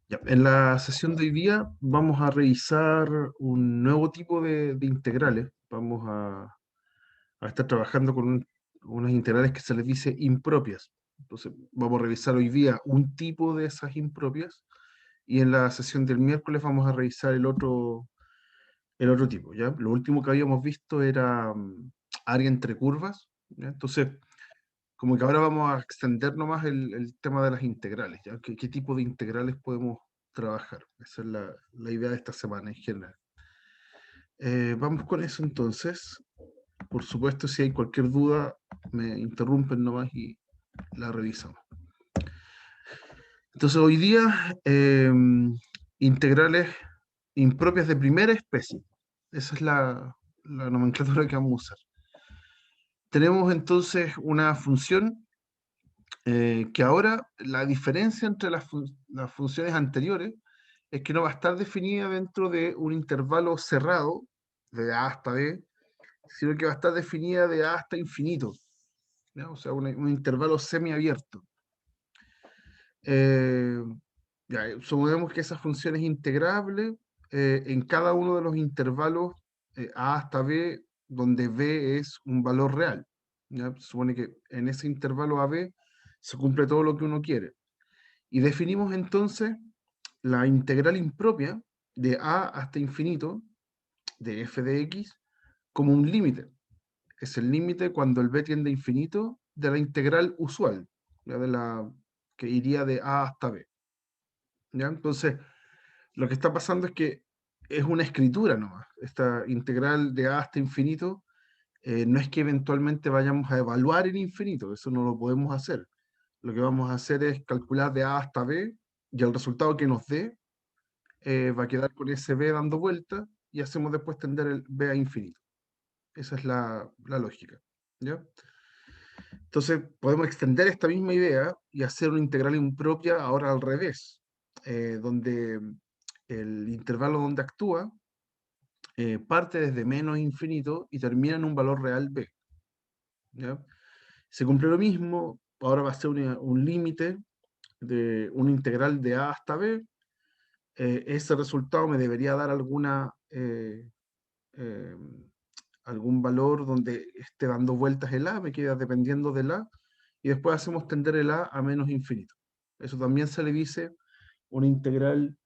Ya, en la sesión de hoy día vamos a revisar un nuevo tipo de integrales. Vamos a estar trabajando con unas integrales que se les dice impropias. Entonces, vamos a revisar hoy día un tipo de esas impropias y en la sesión del miércoles vamos a revisar el otro tipo, ¿ya? Lo último que habíamos visto era área entre curvas, ¿ya? Entonces, como que ahora vamos a extender nomás el tema de las integrales, ¿ya? ¿Qué tipo de integrales podemos trabajar? Esa es la idea de esta semana en general. Vamos con eso entonces. Por supuesto, si hay cualquier duda, me interrumpen nomás y la revisamos. Entonces, hoy día, integrales impropias de primera especie. Esa es la nomenclatura que vamos a usar. Tenemos entonces una función que ahora la diferencia entre las funciones anteriores es que no va a estar definida dentro de un intervalo cerrado, de A hasta B, sino que va a estar definida de A hasta infinito, ¿ya? O sea, un intervalo semiabierto. Eh, ya, suponemos que esa función es integrable en cada uno de los intervalos A hasta B, donde B es un valor real. ¿Ya? Se supone que en ese intervalo AB se cumple todo lo que uno quiere. Y definimos entonces la integral impropia de A hasta infinito de f de x como un límite. Es el límite cuando el b tiende a infinito de la integral usual, ¿ya? De la que iría de A hasta B. ¿Ya? Entonces, lo que está pasando es que es una escritura nomás. Esta integral de A hasta infinito no es que eventualmente vayamos a evaluar el infinito, eso no lo podemos hacer. Lo que vamos a hacer es calcular de A hasta B y el resultado que nos dé va a quedar con ese b dando vuelta y hacemos después tender el b a infinito. Esa es la lógica. ¿Ya? Entonces podemos extender esta misma idea y hacer una integral impropia ahora al revés, donde el intervalo donde actúa parte desde menos infinito y termina en un valor real b. ¿Ya? Se cumple lo mismo, ahora va a ser un límite de una integral de a hasta b. Ese resultado me debería dar eh, algún valor donde esté dando vueltas el A, me queda dependiendo del A, y después hacemos tender el A menos infinito. Eso también se le dice una integral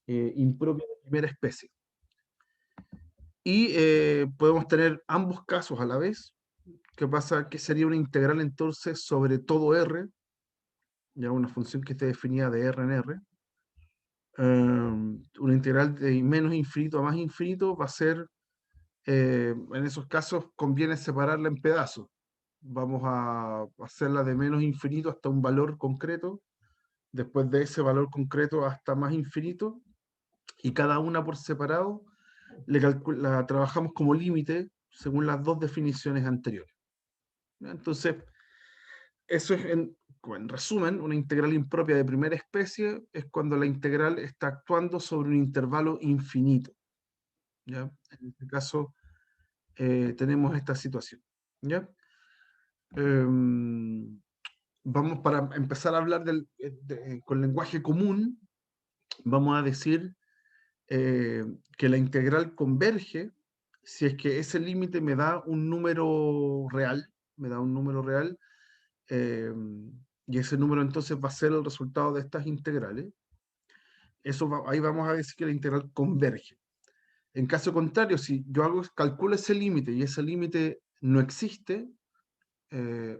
impropia de primera especie. Y podemos tener ambos casos a la vez. ¿Qué pasa? Que sería una integral entonces sobre todo R, ya una función que esté definida de R en R. Una integral de menos infinito a más infinito va a ser, en esos casos conviene separarla en pedazos. Vamos a hacerla de menos infinito hasta un valor concreto, después de ese valor concreto hasta más infinito, y cada una por separado la trabajamos como límite según las dos definiciones anteriores. Entonces, eso es en resumen, una integral impropia de primera especie es cuando la integral está actuando sobre un intervalo infinito. ¿Ya? En este caso, tenemos esta situación. ¿Ya? Em, Vamos para empezar a hablar con lenguaje común, vamos a decir que la integral converge si es que ese límite me da un número real, me da un número real, eh, y ese número entonces va a ser el resultado de estas integrales. Ahí vamos a decir que la integral converge. En caso contrario, si yo calculo ese límite y ese límite no existe,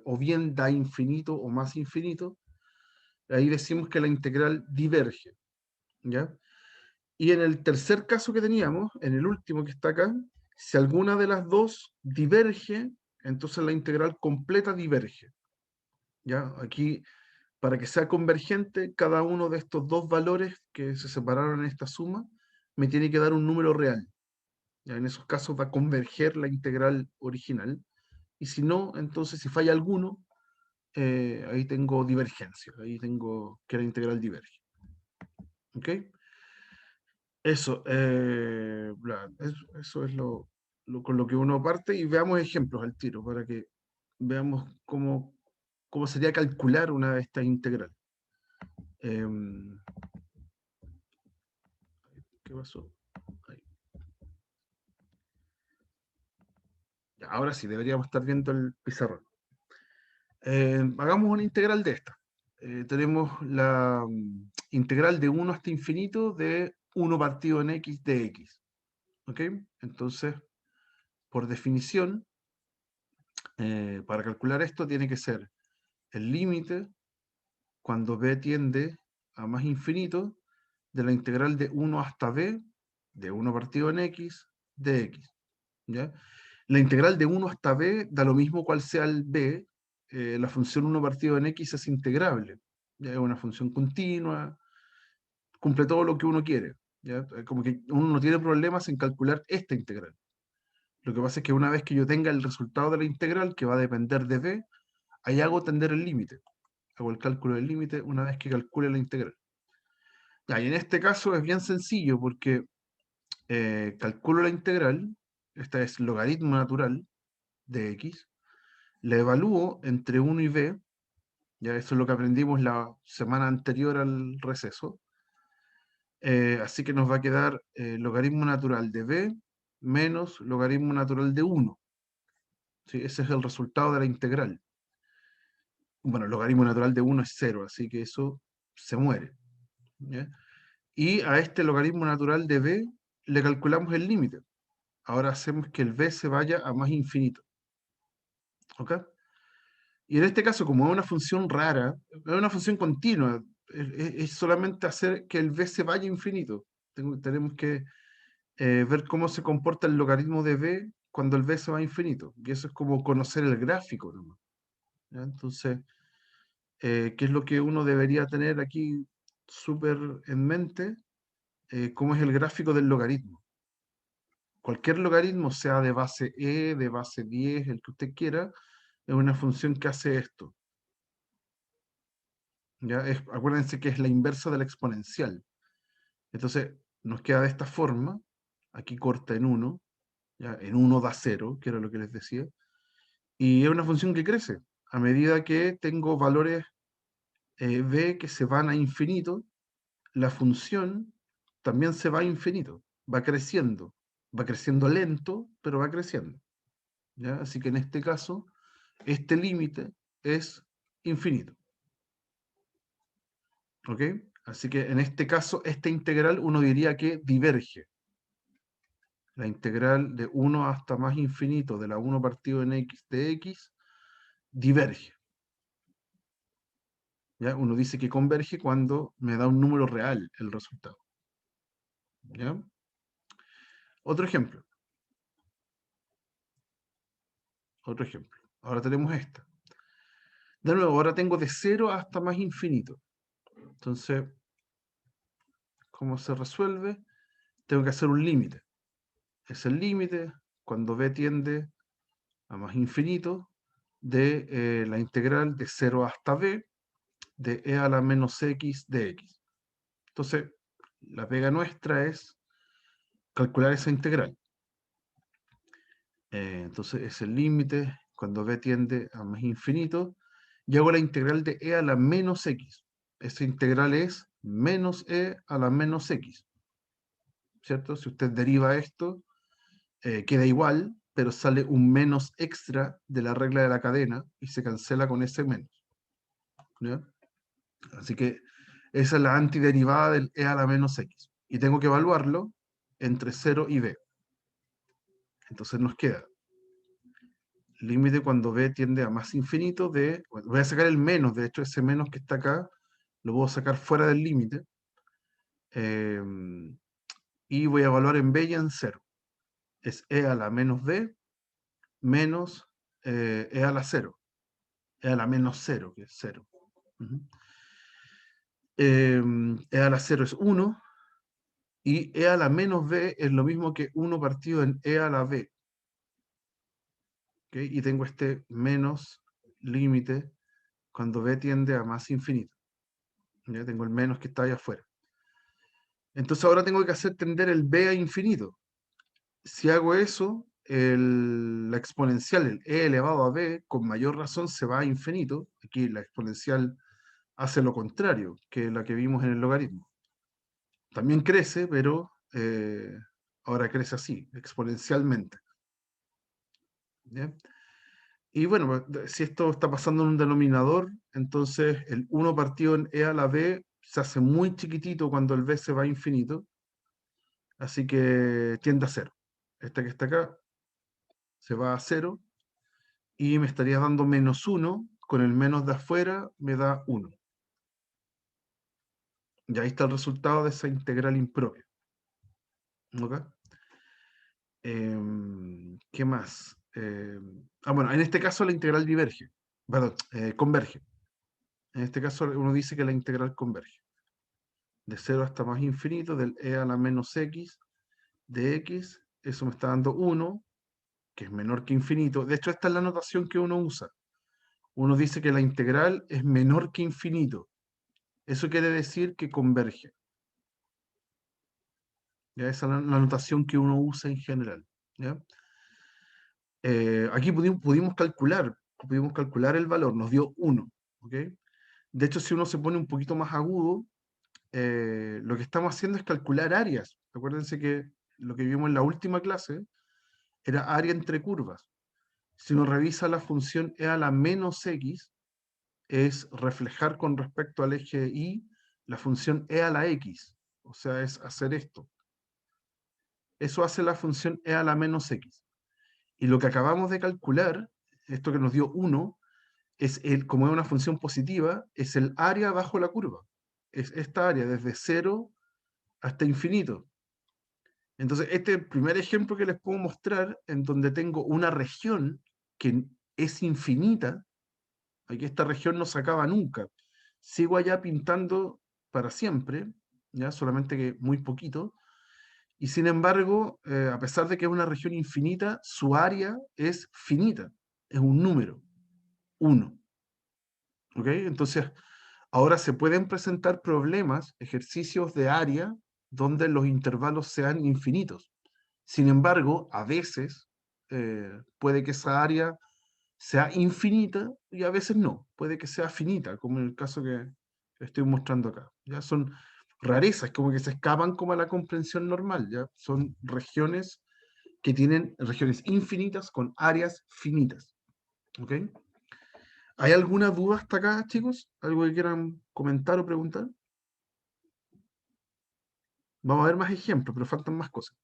o bien da infinito o más infinito, ahí decimos que la integral diverge, ¿ya? Y en el tercer caso que teníamos, en el último que está acá, si alguna de las dos diverge, entonces la integral completa diverge, ¿ya? Aquí, para que sea convergente, cada uno de estos dos valores que se separaron en esta suma me tiene que dar un número real. ¿Ya? En esos casos va a converger la integral original. Y si no, entonces si falla alguno, ahí tengo divergencia, ahí tengo que la integral diverge. ¿Ok? Eso es con lo que uno parte y veamos ejemplos al tiro para que veamos cómo sería calcular una de estas integrales. Em, ¿Qué pasó? Ahí. Ya, ahora sí, deberíamos estar viendo el pizarrón. Hagamos una integral de esta. Tenemos la integral de 1 hasta infinito de 1 partido en x de x. ¿Ok? Entonces, por definición, para calcular esto tiene que ser el límite cuando b tiende a más infinito de la integral de 1 hasta b de 1 partido en x de x. ¿Ya? La integral de 1 hasta b da lo mismo cual sea el b, la función 1 partido en x es integrable. ¿Ya? Es una función continua, cumple todo lo que uno quiere. ¿Ya? Como que uno no tiene problemas en calcular esta integral. Lo que pasa es que una vez que yo tenga el resultado de la integral, que va a depender de b, ahí hago tender el límite. Hago el cálculo del límite una vez que calcule la integral. Ya, y en este caso es bien sencillo porque calculo la integral, esta es logaritmo natural de x, la evalúo entre 1 y b, ya eso es lo que aprendimos la semana anterior al receso, así que nos va a quedar logaritmo natural de b menos logaritmo natural de 1. ¿Sí? Ese es el resultado de la integral. Bueno, el logaritmo natural de 1 es 0, así que eso se muere. ¿Ya? Y a este logaritmo natural de b le calculamos el límite. Ahora hacemos que el b se vaya a más infinito. ¿Ok? Y en este caso, como es una función rara, es una función continua, es solamente hacer que el b se vaya a infinito. Tenemos que ver cómo se comporta el logaritmo de b cuando el b se va a infinito. Y eso es como conocer el gráfico nomás. ¿Ya? Entonces, ¿qué es lo que uno debería tener aquí súper en mente? ¿Cómo es el gráfico del logaritmo? Cualquier logaritmo, sea de base e, de base 10, el que usted quiera, es una función que hace esto. ¿Ya? Acuérdense que es la inversa de la exponencial. Entonces, nos queda de esta forma, aquí corta en 1, ¿ya? En 1 da 0, que era lo que les decía, y es una función que crece. A medida que tengo valores b que se van a infinito, la función también se va a infinito, va creciendo lento, pero va creciendo. ¿Ya? Así que en este caso, este límite es infinito. ¿Ok? Así que en este caso, esta integral uno diría que diverge. La integral de 1 hasta más infinito de la 1 partido en x de x diverge. ¿Ya? Uno dice que converge cuando me da un número real el resultado. ¿Ya? Otro ejemplo. Otro ejemplo. Ahora tenemos esta. De nuevo, ahora tengo de 0 hasta más infinito. Entonces, ¿cómo se resuelve? Tengo que hacer un límite. Es el límite cuando b tiende a más infinito de la integral de 0 hasta b de e a la menos x de x. Entonces, la pega nuestra es calcular esa integral. Entonces, es el límite cuando b tiende a más infinito y hago la integral de e a la menos x. Esa integral es menos e a la menos x. ¿Cierto? Si usted deriva esto, queda igual, pero sale un menos extra de la regla de la cadena y se cancela con ese menos. ¿Ya? Así que esa es la antiderivada del e a la menos x. Y tengo que evaluarlo entre 0 y b. Entonces nos queda límite cuando b tiende a más infinito de... Bueno, voy a sacar el menos, de hecho ese menos que está acá lo puedo sacar fuera del límite. Y voy a evaluar en b y en 0. Es e a la menos b menos e a la 0. E a la menos 0, que es 0. E a la 0 es 1. Y e a la menos b es lo mismo que 1 partido en e a la b. ¿Okay? Y tengo este menos límite cuando b tiende a más infinito. ¿Ya? Tengo el menos que está ahí afuera. Entonces ahora tengo que hacer tender el b a infinito. Si hago eso, la exponencial, el e elevado a b, con mayor razón se va a infinito. Aquí la exponencial hace lo contrario que la que vimos en el logaritmo. También crece, pero ahora crece así, exponencialmente. ¿Ya? Y bueno, si esto está pasando en un denominador, entonces el 1 partido en e a la b se hace muy chiquitito cuando el b se va a infinito, así que tiende a cero. Esta que está acá se va a cero y me estaría dando -1, con el menos de afuera me da 1. Y ahí está el resultado de esa integral impropia. ¿Ok? ¿Qué más? Bueno, en este caso la integral diverge, perdón, converge. En este caso uno dice que la integral converge. De 0 hasta más infinito, del e a la menos x de x, eso me está dando 1, que es menor que infinito. De hecho, esta es la notación que uno usa. Uno dice que la integral es menor que infinito. Eso quiere decir que converge. ¿Ya? Esa es la notación que uno usa en general. ¿Ya? Aquí pudimos calcular el valor, nos dio 1. ¿Ok? De hecho, si uno se pone un poquito más agudo, lo que estamos haciendo es calcular áreas. Acuérdense que lo que vimos en la última clase era área entre curvas. Si uno revisa la función e a la menos x, es reflejar con respecto al eje y la función e a la x. O sea, es hacer esto. Eso hace la función e a la menos x. Y lo que acabamos de calcular, esto que nos dio 1, como es una función positiva, es el área bajo la curva. Es esta área desde 0 hasta infinito. Entonces, este es el primer ejemplo que les puedo mostrar en donde tengo una región que es infinita. Aquí esta región no se acaba nunca. Sigo allá pintando para siempre, ya solamente que muy poquito. Y sin embargo, a pesar de que es una región infinita, su área es finita. Es un número, 1. ¿Ok? Entonces, ahora se pueden presentar problemas, ejercicios de área, donde los intervalos sean infinitos. Sin embargo, a veces puede que esa área sea infinita y a veces no, puede que sea finita, como en el caso que estoy mostrando acá. Ya son rarezas, como que se escapan como a la comprensión normal, ya son regiones que tienen regiones infinitas con áreas finitas. ¿Ok? ¿Hay alguna duda hasta acá, chicos? ¿Algo que quieran comentar o preguntar? Vamos a ver más ejemplos, pero faltan más cosas.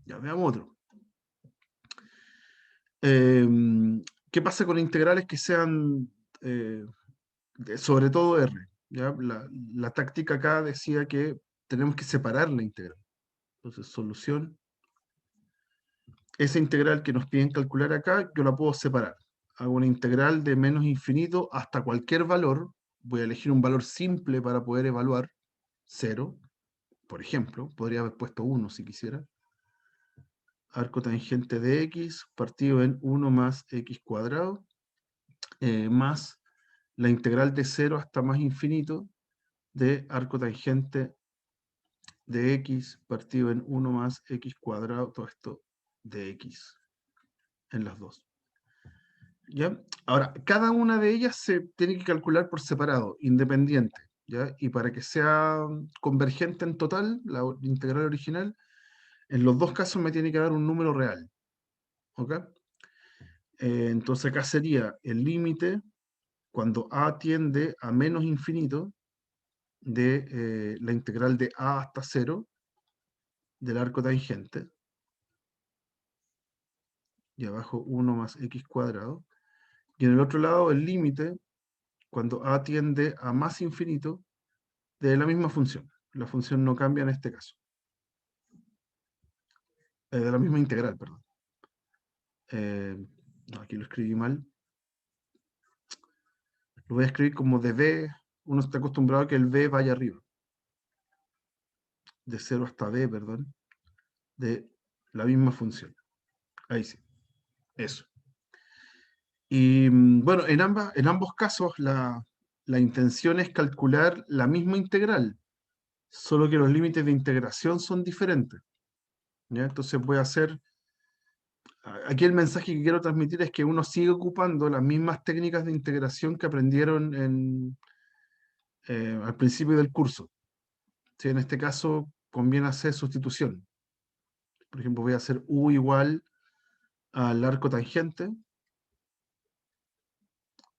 Ya veamos otro. ¿Qué pasa con integrales que sean sobre todo R? ¿Ya? La táctica acá decía que tenemos que separar la integral. Entonces, solución. Esa integral que nos piden calcular acá, yo la puedo separar. Hago una integral de menos infinito hasta cualquier valor. Voy a elegir un valor simple para poder evaluar. 0, por ejemplo. Podría haber puesto 1 si quisiera. Arco tangente de x partido en 1 más x cuadrado, más la integral de 0 hasta más infinito de arco tangente de x partido en 1 más x cuadrado, todo esto de x en las dos. ¿Ya? Ahora, cada una de ellas se tiene que calcular por separado, independiente. ¿Ya? Y para que sea convergente en total, la integral original, en los dos casos me tiene que dar un número real. ¿Ok? Entonces acá sería el límite cuando a tiende a menos infinito de la integral de a hasta 0 del arco tangente, y abajo 1 más x cuadrado, y en el otro lado el límite cuando a tiende a más infinito de la misma función. La función no cambia en este caso. De la misma integral, perdón. No, aquí lo escribí mal. Lo voy a escribir como de b. Uno está acostumbrado a que el b vaya arriba. De 0 hasta b, perdón. De la misma función. Ahí sí. Eso. Y bueno, en ambos casos la intención es calcular la misma integral, solo que los límites de integración son diferentes. ¿Ya? Entonces voy a hacer, aquí el mensaje que quiero transmitir es que uno sigue ocupando las mismas técnicas de integración que aprendieron al principio del curso. ¿Sí? En este caso, conviene hacer sustitución. Por ejemplo, voy a hacer u igual al arco tangente,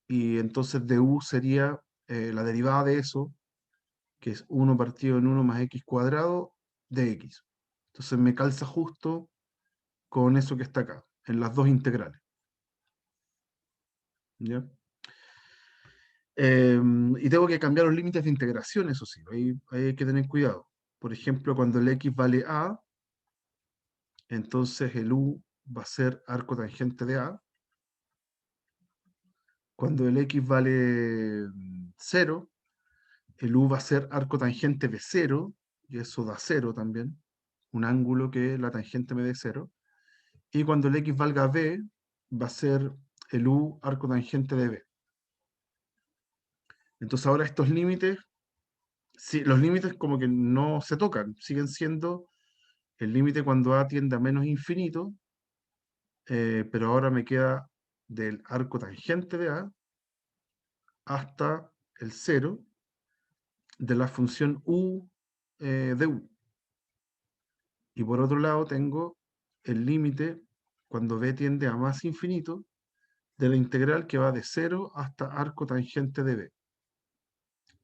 y entonces de u sería la derivada de eso, que es 1 partido en 1 más x cuadrado de x. Entonces me calza justo con eso que está acá, en las dos integrales. ¿Ya? Y tengo que cambiar los límites de integración, eso sí, ahí hay que tener cuidado. Por ejemplo, cuando el x vale a, entonces el u va a ser arco tangente de a. Cuando el x vale 0, el u va a ser arco tangente de 0, y eso da 0 también, un ángulo que la tangente me dé 0. Y cuando el x valga b, va a ser el u arco tangente de b. Entonces ahora estos límites, sí, los límites como que no se tocan, siguen siendo el límite cuando a tiende a menos infinito, pero ahora me queda del arco tangente de a hasta el 0 de la función u de u. Y por otro lado tengo el límite cuando b tiende a más infinito de la integral que va de 0 hasta arco tangente de b,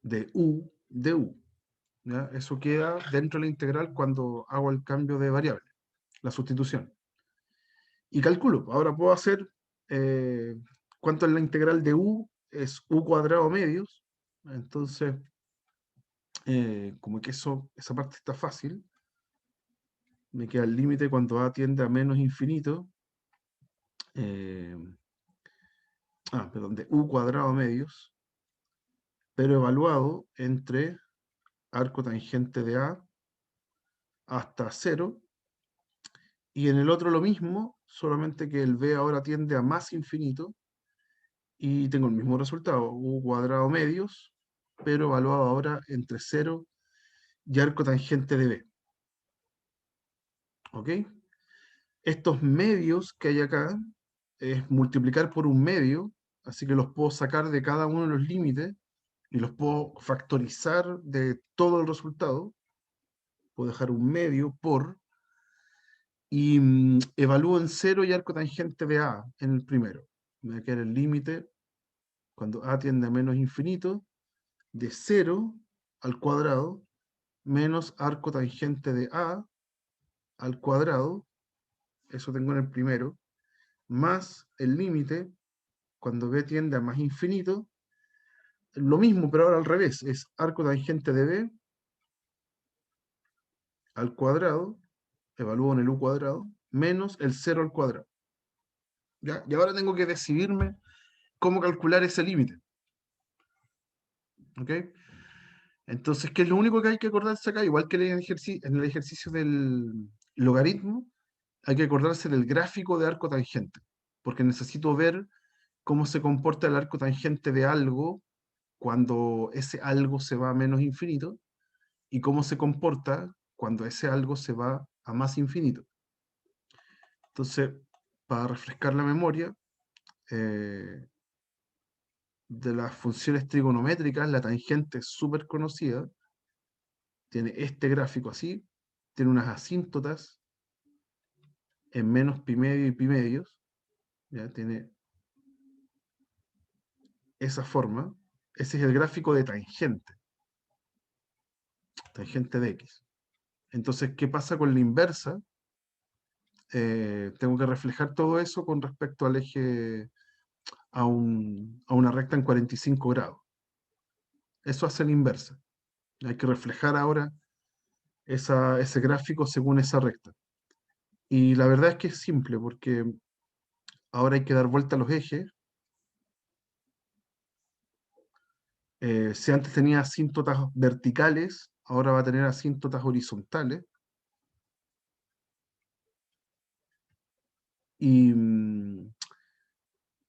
de u de u. ¿Ya? Eso queda dentro de la integral cuando hago el cambio de variable, la sustitución. Y calculo, ahora puedo hacer cuánto es la integral de u, es u cuadrado medios. Entonces, como que esa parte está fácil, me queda el límite cuando a tiende a menos infinito, eh, perdón, de u cuadrado medios, pero evaluado entre arco tangente de a hasta 0, y en el otro lo mismo, solamente que el b ahora tiende a más infinito, y tengo el mismo resultado, u cuadrado medios, pero evaluado ahora entre 0 y arco tangente de b. ¿Ok? Estos medios que hay acá es multiplicar por un medio, así que los puedo sacar de cada uno de los límites y los puedo factorizar de todo el resultado. Puedo dejar un medio por, y evalúo en 0 y arco tangente de a en el primero. Me va a quedar el límite cuando a tiende a menos infinito de 0 al cuadrado menos arco tangente de a al cuadrado, eso tengo en el primero, más el límite cuando b tiende a más infinito, lo mismo, pero ahora al revés, es arco tangente de b al cuadrado, evalúo en el u cuadrado, menos el 0 al cuadrado. ¿Ya? Y ahora tengo que decidirme cómo calcular ese límite. ¿Ok? Entonces, ¿qué es lo único que hay que acordarse acá? Igual que en el ejercicio del logaritmo, hay que acordarse del gráfico de arco tangente, porque necesito ver cómo se comporta el arco tangente de algo cuando ese algo se va a menos infinito, y cómo se comporta cuando ese algo se va a más infinito. Entonces, para refrescar la memoria, eh, de las funciones trigonométricas, la tangente es súper conocida, tiene este gráfico así, tiene unas asíntotas en menos pi medio y pi medios, ya tiene esa forma. Ese es el gráfico de tangente, tangente de x. Entonces, ¿qué pasa con la inversa? Tengo que reflejar todo eso con respecto al eje, a una recta en 45 grados. Eso hace la inversa. Hay que reflejar ahora ese gráfico según esa recta. Y la verdad es que es simple, porque ahora hay que dar vuelta a los ejes. Si antes tenía asíntotas verticales, ahora va a tener asíntotas horizontales. Y,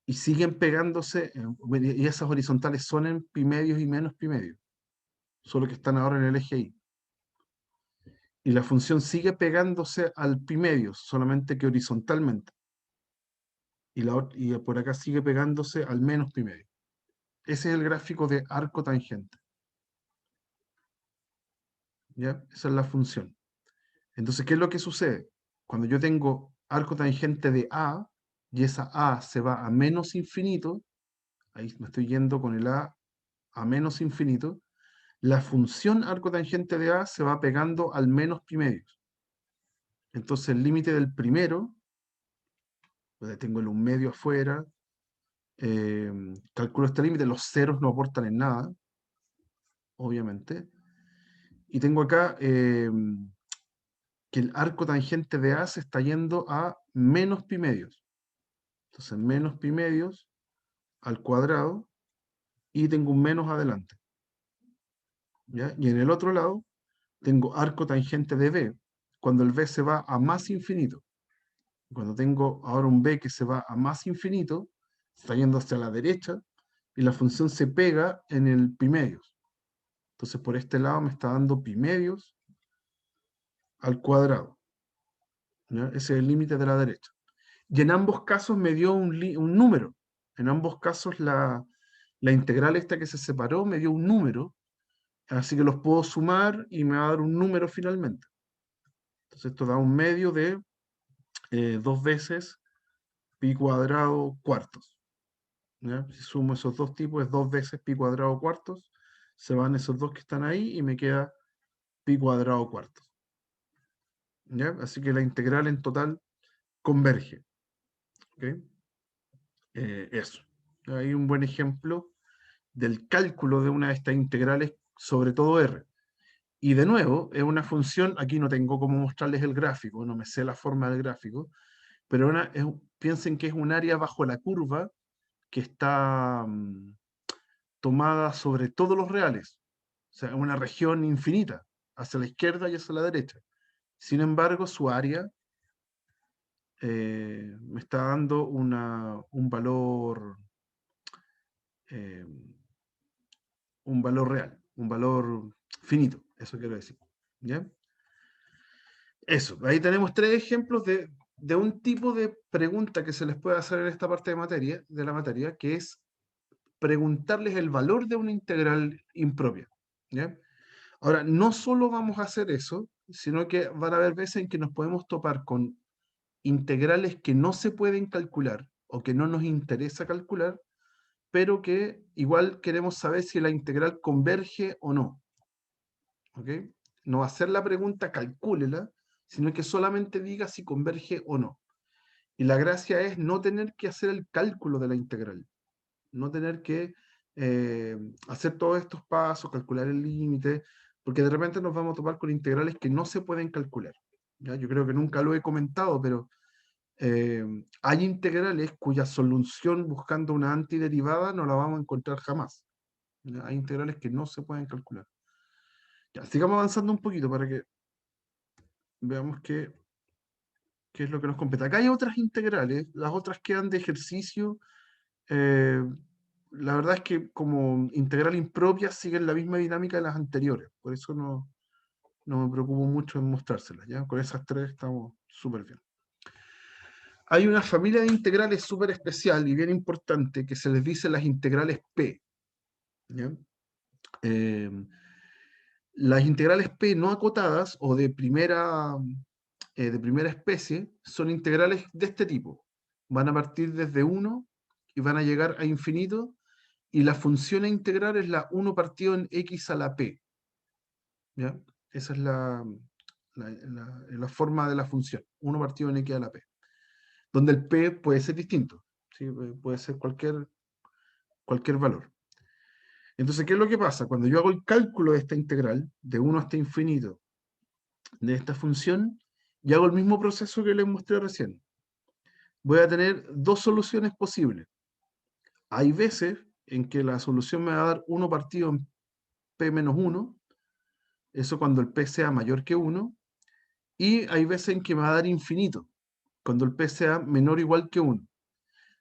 y siguen pegándose, y esas horizontales son en pi medios y menos pi medios, solo que están ahora en el eje Y. Y la función sigue pegándose al pi medios, solamente que horizontalmente. Y por acá sigue pegándose al menos pi medio. Ese es el gráfico de arco tangente. ¿ya? Esa es la función. Entonces, ¿qué es lo que sucede? Cuando yo tengo arco tangente de A, y esa A se va a menos infinito, ahí me estoy yendo con el a menos infinito, la función arco tangente de A se va pegando al menos pi medios. Entonces el límite del primero, pues tengo el 1 medio afuera, calculo este límite, los ceros no aportan en nada, obviamente, y tengo acá que el arco tangente de A se está yendo a menos pi medios. Entonces menos pi medios al cuadrado, y tengo un menos adelante, ¿ya? Y en el otro lado tengo arco tangente de B, cuando el B se va a más infinito. Cuando tengo ahora un B que se va a más infinito, está yendo hacia la derecha, y la función se pega en el pi medios. Entonces por este lado me está dando pi medios al cuadrado, ¿ya? Ese es el límite de la derecha. Y en ambos casos me dio un número. En ambos casos la integral esta que se separó me dio un número, así que los puedo sumar y me va a dar un número finalmente. Entonces esto da un medio de 2 veces pi cuadrado cuartos, ¿ya? Si sumo esos dos tipos es 2 veces pi cuadrado cuartos, se van esos dos que están ahí y me queda pi cuadrado cuartos, ¿ya? Así que la integral en total converge, ¿ok? Eso. Hay un buen ejemplo del cálculo de una de estas integrales, sobre todo R. Y de nuevo, es una función, aquí no tengo cómo mostrarles el gráfico, no me sé la forma del gráfico, pero piensen que es un área bajo la curva que está tomada sobre todos los reales. O sea, una región infinita, hacia la izquierda y hacia la derecha. Sin embargo, su área me está dando eh, un valor real, un valor finito, eso quiero decir. ¿Ya? Eso, ahí tenemos 3 ejemplos de un tipo de pregunta que se les puede hacer en esta parte de la materia, que es preguntarles el valor de una integral impropia. ¿Ya? Ahora, no solo vamos a hacer eso, sino que van a haber veces en que nos podemos topar con integrales que no se pueden calcular o que no nos interesa calcular, pero que igual queremos saber si la integral converge o no. ¿Ok? No hacer la pregunta, calcúlela, sino que solamente diga si converge o no. Y la gracia es no tener que hacer el cálculo de la integral, no tener que hacer todos estos pasos, calcular el límite, porque de repente nos vamos a topar con integrales que no se pueden calcular. ¿Ya? Yo creo que nunca lo he comentado, pero hay integrales cuya solución buscando una antiderivada no la vamos a encontrar jamás. ¿Ya? Hay integrales que no se pueden calcular. Ya, sigamos avanzando un poquito para que veamos qué es lo que nos compete. Acá hay otras integrales, las otras quedan de ejercicio. eh, la verdad es que como integral impropia siguen la misma dinámica de las anteriores, por eso no me preocupo mucho en mostrárselas, ¿ya? Con esas 3 estamos súper bien. Hay una familia de integrales súper especial y bien importante que se les dice las integrales P, ¿ya? Eh, las integrales P no acotadas o de primera especie son integrales de este tipo. Van a partir desde 1 y van a llegar a infinito, y la función a integrar es la 1 partido en x a la p. ¿Ya? Esa es la forma de la función, 1 partido en x a la p, donde el p puede ser distinto, ¿sí? Puede ser cualquier valor. Entonces, ¿qué es lo que pasa? Cuando yo hago el cálculo de esta integral, de 1 hasta infinito, de esta función, y hago el mismo proceso que les mostré recién, voy a tener 2 soluciones posibles. Hay veces en que la solución me va a dar 1 partido en p menos 1, eso cuando el p sea mayor que 1, y hay veces en que me va a dar infinito, cuando el p sea menor o igual que 1.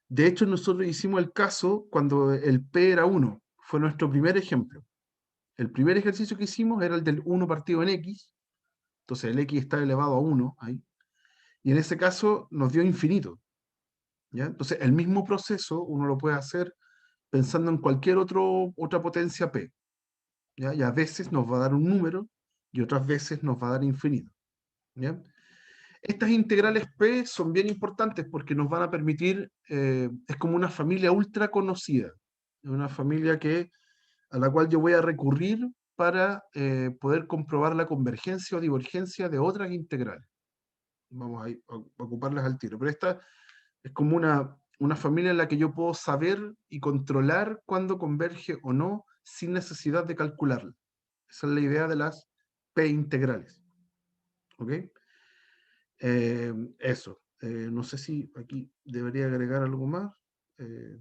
De hecho, nosotros hicimos el caso cuando el p era 1, fue nuestro primer ejemplo. El primer ejercicio que hicimos era el del 1 partido en x, entonces el x está elevado a 1 ahí, y en ese caso nos dio infinito. ¿Ya? Entonces, el mismo proceso uno lo puede hacer pensando en cualquier otra potencia p. ¿Ya? Y a veces nos va a dar un número y otras veces nos va a dar infinito. ¿Ya? Estas integrales P son bien importantes porque nos van a permitir, es como una familia ultra conocida, una familia a la cual yo voy a recurrir para poder comprobar la convergencia o divergencia de otras integrales. Vamos a ocuparlas al tiro. Pero esta es como una familia en la que yo puedo saber y controlar cuándo converge o no sin necesidad de calcularla. Esa es la idea de las P integrales. ¿Ok? Eso. No sé si aquí debería agregar algo más. Eh,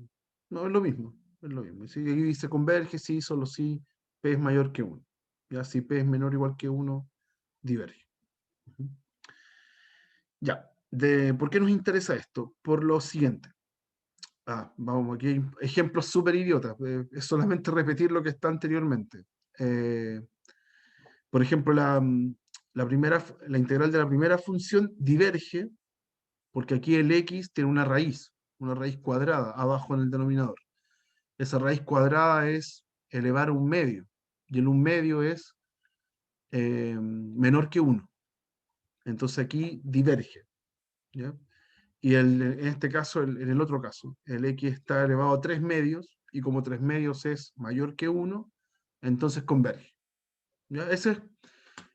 no, es lo mismo. Es lo mismo. Si aquí dice converge, sí, solo si P es mayor que 1. Ya si P es menor o igual que 1, diverge. Ujú. Ya. ¿Por qué nos interesa esto? Por lo siguiente. Vamos, aquí hay ejemplos súper idiotas. Es solamente repetir lo que está anteriormente. Eh, por ejemplo, la integral de la primera función diverge porque aquí el x tiene una raíz cuadrada abajo en el denominador. Esa raíz cuadrada es elevar a un medio, y el un medio es menor que 1. Entonces aquí diverge. ¿Ya? Y en este caso, en el otro caso, el x está elevado a 3 medios, y como 3 medios es mayor que 1, entonces converge. ¿Ya?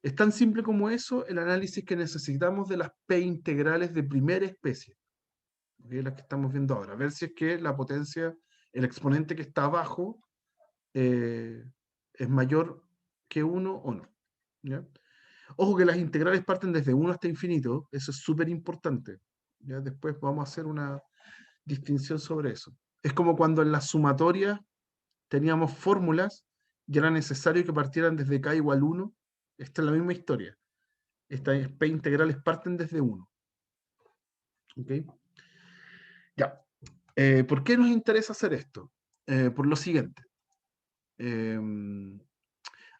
Es tan simple como eso el análisis que necesitamos de las p integrales de primera especie. Las que estamos viendo ahora, ver si es que la potencia, el exponente que está abajo, eh, es mayor que 1 o no. ¿Ya? Ojo que las integrales parten desde 1 hasta infinito, eso es súper importante. ¿Ya? Después vamos a hacer una distinción sobre eso. Es como cuando en la sumatoria teníamos fórmulas y era necesario que partieran desde k igual 1. Esta es la misma historia. Estas p integrales parten desde 1. ¿Ok? Ya. ¿Por qué nos interesa hacer esto? Por lo siguiente.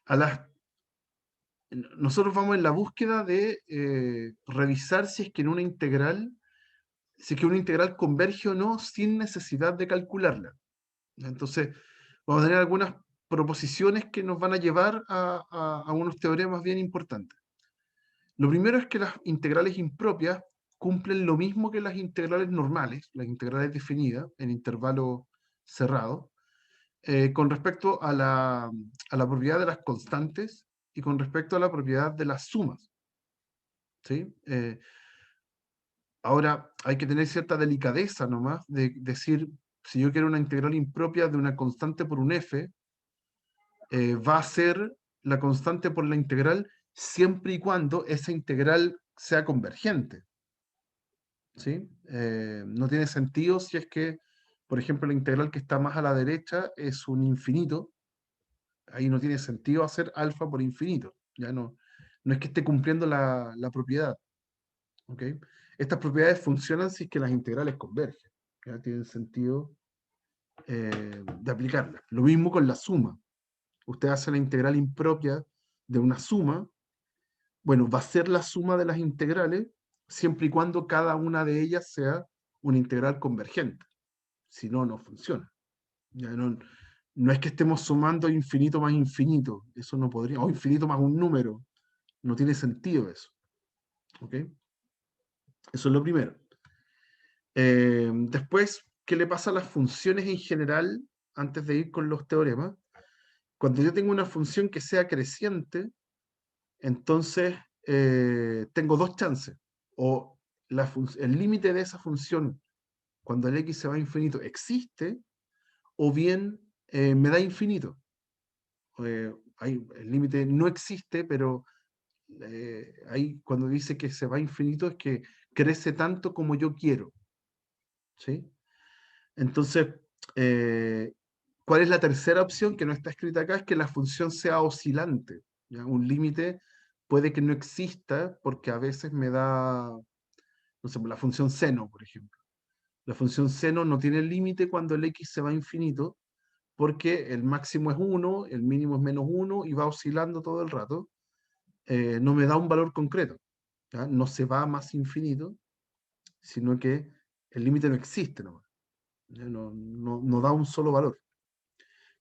A las, nosotros vamos en la búsqueda de revisar si es que en una integral, si es que una integral converge o no sin necesidad de calcularla. Entonces, vamos a tener algunas proposiciones que nos van a llevar a unos teoremas bien importantes. Lo primero es que las integrales impropias cumplen lo mismo que las integrales normales, las integrales definidas en intervalos cerrados, con respecto a la propiedad de las constantes y con respecto a la propiedad de las sumas. ¿Sí? Ahora, hay que tener cierta delicadeza nomás de decir, si yo quiero una integral impropia de una constante por un f, va a ser la constante por la integral siempre y cuando esa integral sea convergente. ¿Sí? No tiene sentido si es que, por ejemplo, la integral que está más a la derecha es un infinito. Ahí no tiene sentido hacer alfa por infinito. Ya no es que esté cumpliendo la propiedad. ¿Ok? Estas propiedades funcionan si es que las integrales convergen. Ya tienen sentido de aplicarlas. Lo mismo con la suma. Usted hace la integral impropia de una suma. Bueno, va a ser la suma de las integrales siempre y cuando cada una de ellas sea una integral convergente. Si no, no funciona. Ya no es que estemos sumando infinito más infinito. Eso no podría. O infinito más un número. No tiene sentido eso. ¿Ok? Eso es lo primero. Después, ¿qué le pasa a las funciones en general antes de ir con los teoremas? Cuando yo tengo una función que sea creciente, entonces tengo dos chances. O el límite de esa función, cuando el x se va a infinito, existe, o bien me da infinito. El límite no existe, pero ahí cuando dice que se va a infinito es que crece tanto como yo quiero. ¿Sí? Entonces, eh, ¿cuál es la tercera opción que no está escrita acá? Es que la función sea oscilante. ¿Ya? Un límite puede que no exista porque a veces me da, no sé, la función seno, por ejemplo. La función seno no tiene límite cuando el x se va a infinito porque el máximo es 1, el mínimo es menos 1 y va oscilando todo el rato. No me da un valor concreto. ¿Ya? No se va más infinito, sino que el límite no existe nomás. ¿Ya? No da un solo valor.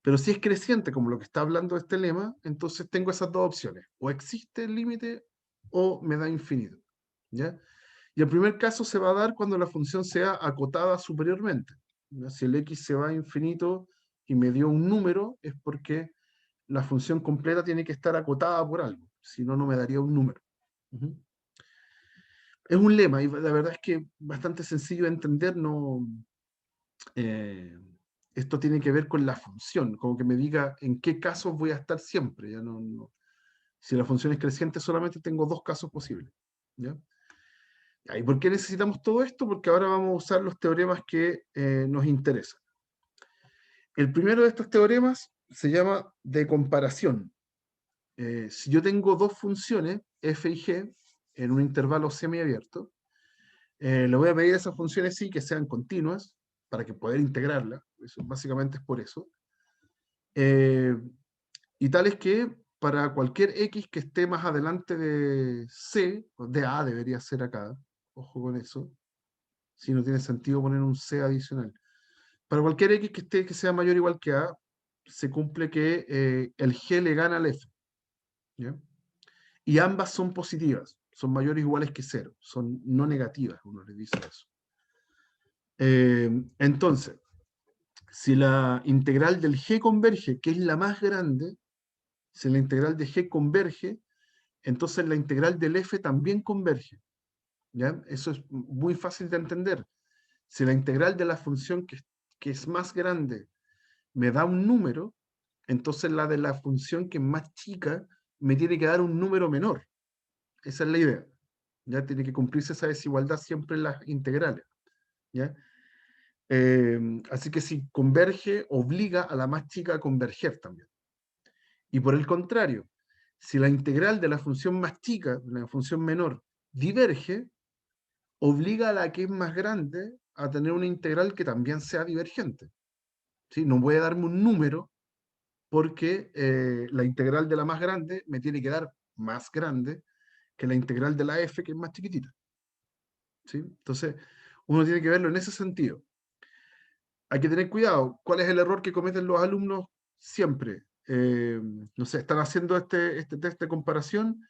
Pero si es creciente, como lo que está hablando este lema, entonces tengo esas dos opciones. O existe el límite o me da infinito. ¿Ya? Y el primer caso se va a dar cuando la función sea acotada superiormente. ¿Ya? Si el x se va a infinito y me dio un número, es porque la función completa tiene que estar acotada por algo. Si no, no me daría un número. Ujú. Es un lema y la verdad es que bastante sencillo de entender. No, eh, esto tiene que ver con la función, como que me diga en qué casos voy a estar siempre. ¿Ya? Si la función es creciente, solamente tengo dos casos posibles. ¿Ya? ¿Y por qué necesitamos todo esto? Porque ahora vamos a usar los teoremas que nos interesan. El primero de estos teoremas se llama de comparación. Si yo tengo dos funciones, f y g, en un intervalo semiabierto, le voy a pedir a esas funciones sí que sean continuas para que poder integrarlas. Eso, básicamente es por eso. Y tal es que para cualquier x que esté más adelante de c, o de a debería ser acá, ojo con eso, si no tiene sentido poner un c adicional. Para cualquier x que sea mayor o igual que a, se cumple que el g le gana al f. ¿Ya? Y ambas son positivas, son mayores o iguales que cero, son no negativas, uno le dice eso. Entonces, si la integral del g converge, que es la más grande, si la integral de g converge, entonces la integral del f también converge. ¿Ya? Eso es muy fácil de entender. Si la integral de la función que es más grande me da un número, entonces la de la función que es más chica me tiene que dar un número menor. Esa es la idea. Ya tiene que cumplirse esa desigualdad siempre en las integrales. ¿Ya? Así que si converge, obliga a la más chica a converger también. Y por el contrario, si la integral de la función más chica, de la función menor, diverge, obliga a la que es más grande a tener una integral que también sea divergente. ¿Sí? No voy a darme un número porque la integral de la más grande me tiene que dar más grande que la integral de la f, que es más chiquitita. ¿Sí? Entonces, uno tiene que verlo en ese sentido. Hay que tener cuidado. ¿Cuál es el error que cometen los alumnos siempre? No sé, están haciendo este test de comparación,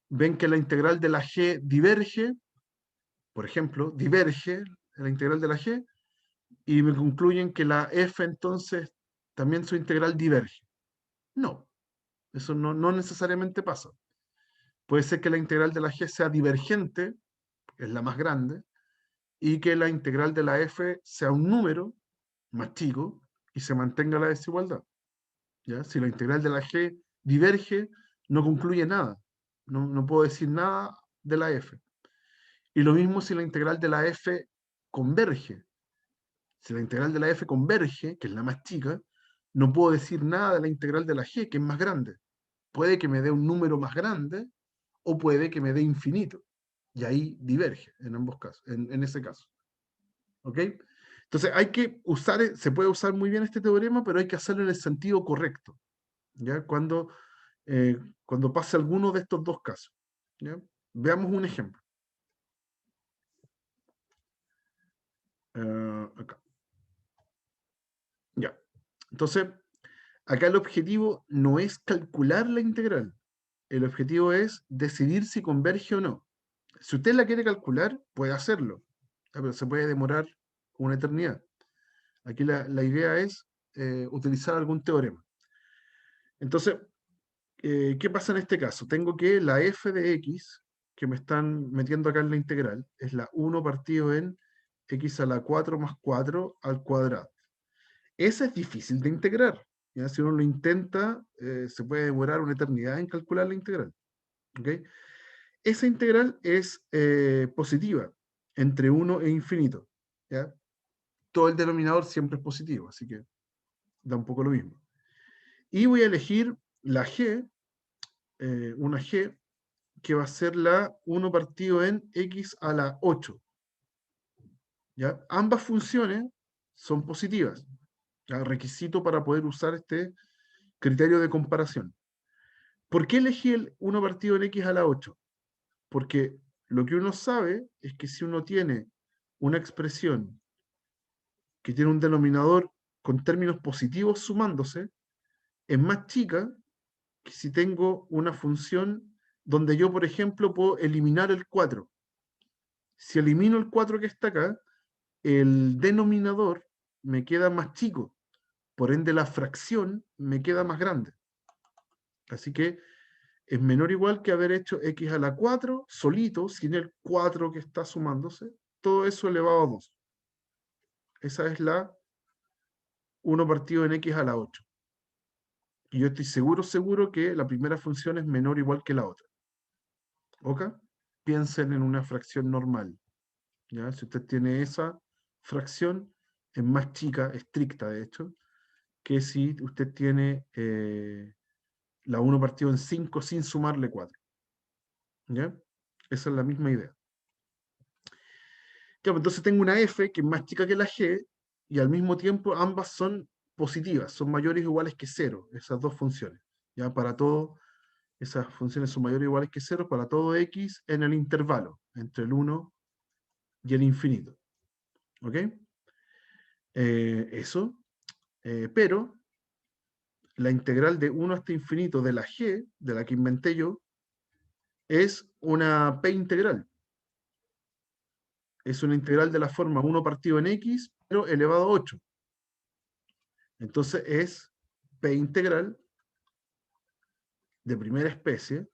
ven que la integral de la g diverge, por ejemplo, diverge la integral de la g, y me concluyen que la f entonces también su integral diverge. No, eso no necesariamente pasa. Puede ser que la integral de la g sea divergente, es la más grande, y que la integral de la f sea un número más chico y se mantenga la desigualdad. ¿Ya? Si la integral de la g diverge, no concluye nada. No puedo decir nada de la f. Y lo mismo si la integral de la f converge. Si la integral de la f converge, que es la más chica, no puedo decir nada de la integral de la g, que es más grande. Puede que me dé un número más grande o puede que me dé infinito. Y ahí diverge en ambos casos, en ese caso. ¿Ok? Entonces hay que usar, se puede usar muy bien este teorema, pero hay que hacerlo en el sentido correcto. ¿Ya? Cuando pase alguno de estos dos casos. ¿Ya? Veamos un ejemplo. Acá. Ya. Entonces, acá el objetivo no es calcular la integral. El objetivo es decidir si converge o no. Si usted la quiere calcular, puede hacerlo, pero se puede demorar una eternidad. Aquí la idea es utilizar algún teorema. Entonces, ¿qué pasa en este caso? Tengo que la f de x, que me están metiendo acá en la integral, es la 1 partido en x a la 4 más 4 al cuadrado. Esa es difícil de integrar. ¿Ya? Si uno lo intenta, se puede demorar una eternidad en calcular la integral. ¿Okay? Esa integral es positiva, entre 1 e infinito. ¿Ya? Todo el denominador siempre es positivo, así que da un poco lo mismo. Y voy a elegir la g, una g, que va a ser la 1 partido en x a la 8. ¿Ya? Ambas funciones son positivas. ¿Ya? Requisito para poder usar este criterio de comparación. ¿Por qué elegí el 1 partido en x a la 8? Porque lo que uno sabe es que si uno tiene una expresión que tiene un denominador con términos positivos sumándose es más chica que si tengo una función donde yo, por ejemplo, puedo eliminar el 4. Si elimino el 4 que está acá, el denominador me queda más chico, por ende la fracción me queda más grande. Así que es menor o igual que haber hecho x a la 4 solito, sin el 4 que está sumándose, todo eso elevado a 2. Esa es la 1 partido en x a la 8. Y yo estoy seguro que la primera función es menor o igual que la otra. ¿Ok? Piensen en una fracción normal. ¿Ya? Si usted tiene esa fracción, es más chica, estricta de hecho, que si usted tiene la 1 partido en 5 sin sumarle 4. ¿Ya? Esa es la misma idea. Ya, pues entonces tengo una f que es más chica que la g y al mismo tiempo ambas son positivas, son mayores o iguales que 0, esas dos funciones. ¿Ya? Para todo, esas funciones son mayores o iguales que 0 para todo x en el intervalo entre el 1 y el infinito. ¿Ok? Eso. Pero la integral de 1 hasta infinito de la g, de la que inventé yo, es una p integral. Es una integral de la forma 1 partido en x, pero elevado a 8. Entonces es p integral de primera especie,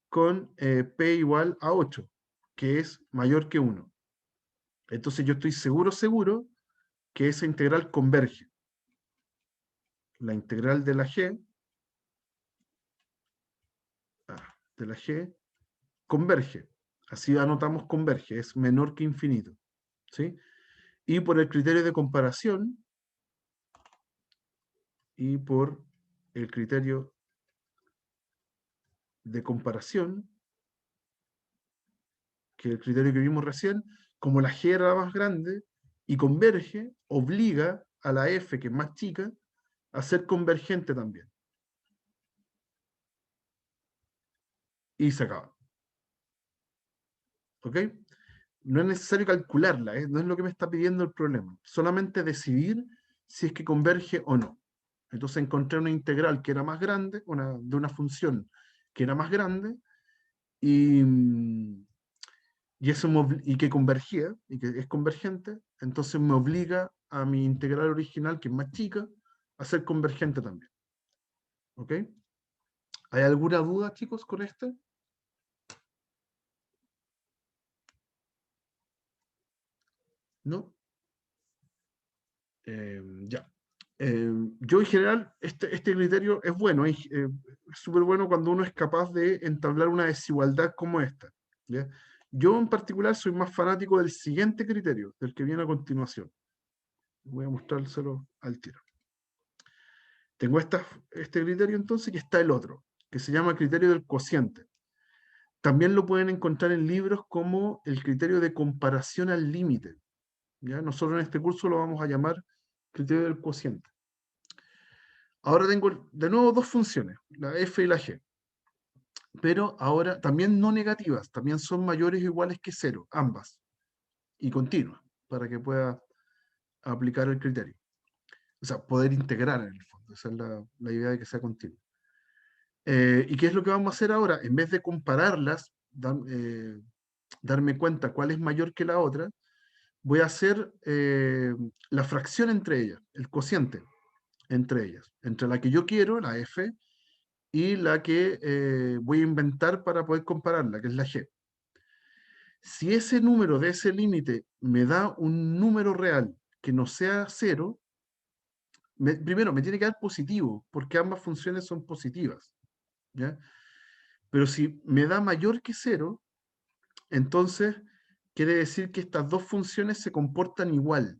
con p igual a 8, que es mayor que 1. Entonces yo estoy seguro que esa integral converge. La integral de la g, converge. Así anotamos converge, es menor que infinito. ¿Sí? Y por el criterio de comparación, que es el criterio que vimos recién, como la g era más grande y converge, obliga a la f, que es más chica, a ser convergente también. Y se acaba. ¿Ok? No es necesario calcularla, no es lo que me está pidiendo el problema. Solamente decidir si es que converge o no. Entonces encontré una integral que era más grande, de una función que era más grande, y, y que convergía, y que es convergente, entonces me obliga a mi integral original, que es más chica, a ser convergente también. ¿Ok? ¿Hay alguna duda, chicos, con este? ¿No? Ya. Yo en general, este criterio es bueno, es súper bueno cuando uno es capaz de entablar una desigualdad como esta. ¿Ya? Yo en particular soy más fanático del siguiente criterio, del que viene a continuación. Voy a mostrárselo al tiro. Tengo este criterio entonces y está el otro, que se llama criterio del cociente. También lo pueden encontrar en libros como el criterio de comparación al límite. ¿Ya? Nosotros en este curso lo vamos a llamar criterio del cociente. Ahora tengo de nuevo dos funciones, la f y la g. Pero ahora también no negativas, también son mayores o iguales que 0, ambas. Y continuas, para que pueda aplicar el criterio. O sea, poder integrar en el fondo. Esa es la idea de que sea continua. ¿Y qué es lo que vamos a hacer ahora? En vez de compararlas, darme cuenta cuál es mayor que la otra, voy a hacer la fracción entre ellas, el cociente entre ellas, entre la que yo quiero, la f, y la que voy a inventar para poder compararla, que es la g. Si ese número de ese límite me da un número real que no sea 0, primero me tiene que dar positivo, porque ambas funciones son positivas. ¿Ya? Pero si me da mayor que 0, entonces quiere decir que estas dos funciones se comportan igual.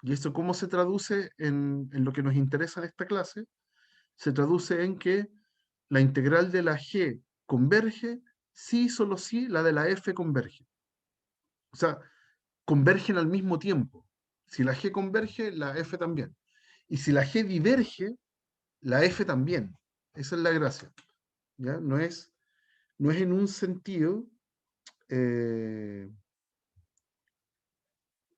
¿Y eso cómo se traduce en lo que nos interesa en esta clase? Se traduce en que la integral de la g converge si, solo si, la de la f converge. O sea, convergen al mismo tiempo. Si la g converge, la f también. Y si la g diverge, la f también. Esa es la gracia. ¿Ya? No es en un sentido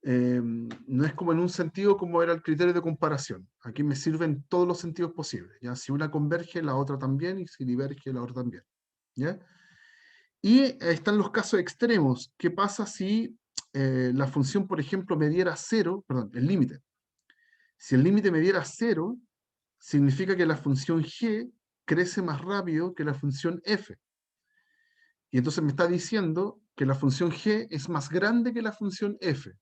no es como en un sentido como era el criterio de comparación. Aquí me sirven todos los sentidos posibles. ¿Ya? Si una converge, la otra también, y si diverge, la otra también. ¿Ya? Y están los casos extremos. ¿Qué pasa si la función, por ejemplo, me diera cero, perdón, el límite? Si el límite me diera cero, significa que la función g crece más rápido que la función f. Y entonces me está diciendo que la función g es más grande que la función f.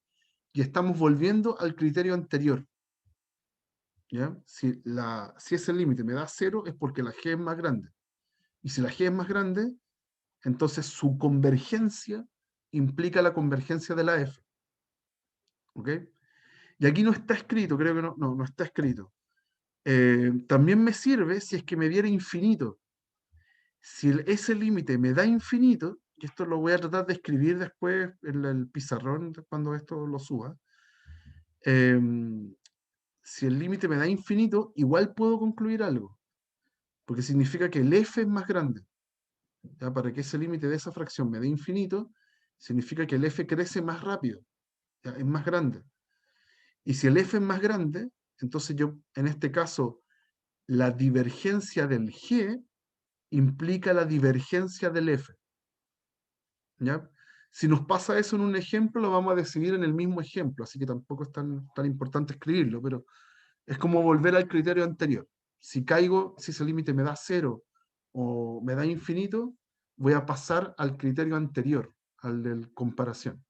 Y estamos volviendo al criterio anterior. ¿Ya? Si ese límite me da cero, es porque la g es más grande. Y si la g es más grande, entonces su convergencia implica la convergencia de la f. ¿Ok? Y aquí no está escrito, creo que no está escrito. También me sirve si es que me diera infinito. Si ese límite me da infinito, y esto lo voy a tratar de escribir después en el pizarrón cuando esto lo suba, si el límite me da infinito, igual puedo concluir algo, porque significa que el f es más grande. ¿Ya? Para que ese límite de esa fracción me dé infinito, significa que el f crece más rápido, ¿ya? Es más grande. Y si el f es más grande, entonces yo, en este caso, la divergencia del g implica la divergencia del f. ¿Ya? Si nos pasa eso en un ejemplo, lo vamos a decidir en el mismo ejemplo, así que tampoco es tan importante escribirlo, pero es como volver al criterio anterior. Si caigo, si ese límite me da cero o me da infinito, voy a pasar al criterio anterior, al de comparación.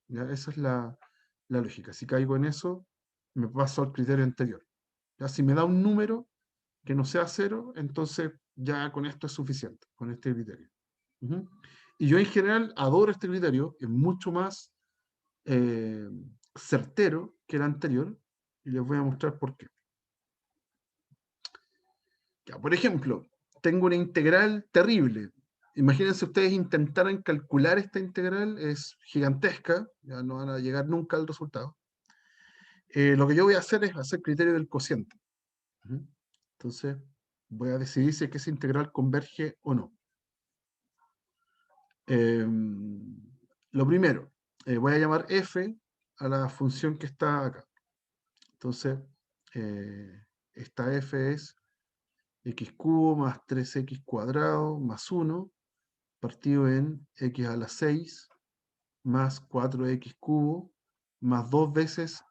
¿Ya? Esa es la lógica. Si caigo en eso, me paso al criterio anterior. ¿Ya? Si me da un número que no sea cero, entonces ya con esto es suficiente, con este criterio. Ujú. Y yo en general adoro este criterio, es mucho más eh, certero que el anterior, y les voy a mostrar por qué. Ya, por ejemplo, tengo una integral terrible. Imagínense ustedes intentaran calcular esta integral, es gigantesca, ya no van a llegar nunca al resultado. Lo que yo voy a hacer es hacer criterio del cociente. Ujú. Entonces, voy a decidir si es que esa integral converge o no. Lo primero, voy a llamar f a la función que está acá. Entonces, esta f es x cubo más 3x cuadrado más 1 partido en x a la 6 más 4x cubo más 2 veces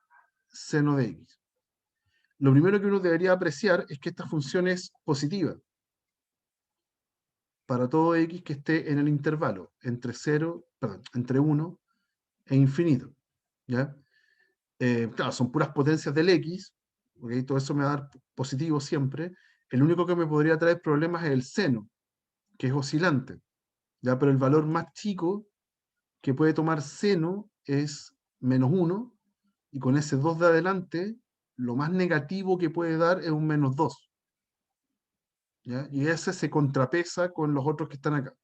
seno de x. Lo primero que uno debería apreciar es que esta función es positiva para todo x que esté en el intervalo entre 0, perdón, entre 1 e infinito. ¿Ya? Claro, son puras potencias del x, ¿okay? Todo eso me va a dar positivo siempre. El único que me podría traer problemas es el seno, que es oscilante. ¿Ya? Pero el valor más chico que puede tomar seno es -1, y con ese 2 de adelante, lo más negativo que puede dar es un -2. ¿Ya? Y ese se contrapesa con los otros que están acá.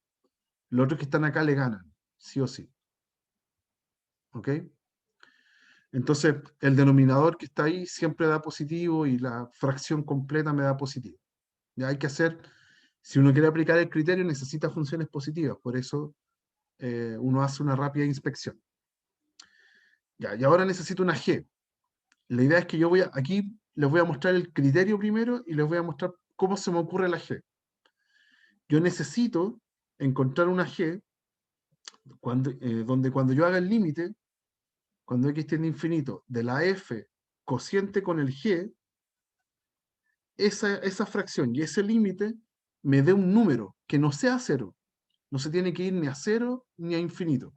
Los otros que están acá le ganan, sí o sí. ¿Ok? Entonces, el denominador que está ahí siempre da positivo y la fracción completa me da positivo. Ya hay que hacer, si uno quiere aplicar el criterio, necesita funciones positivas. Por eso uno hace una rápida inspección. Ya, y ahora necesito una g. La idea es que aquí les voy a mostrar el criterio primero y les voy a mostrar cómo se me ocurre la g. Yo necesito encontrar una g donde cuando yo haga el límite, cuando x tiende a infinito, de la f cociente con el g, esa fracción y ese límite me dé un número que no sea cero. No se tiene que ir ni a cero ni a infinito.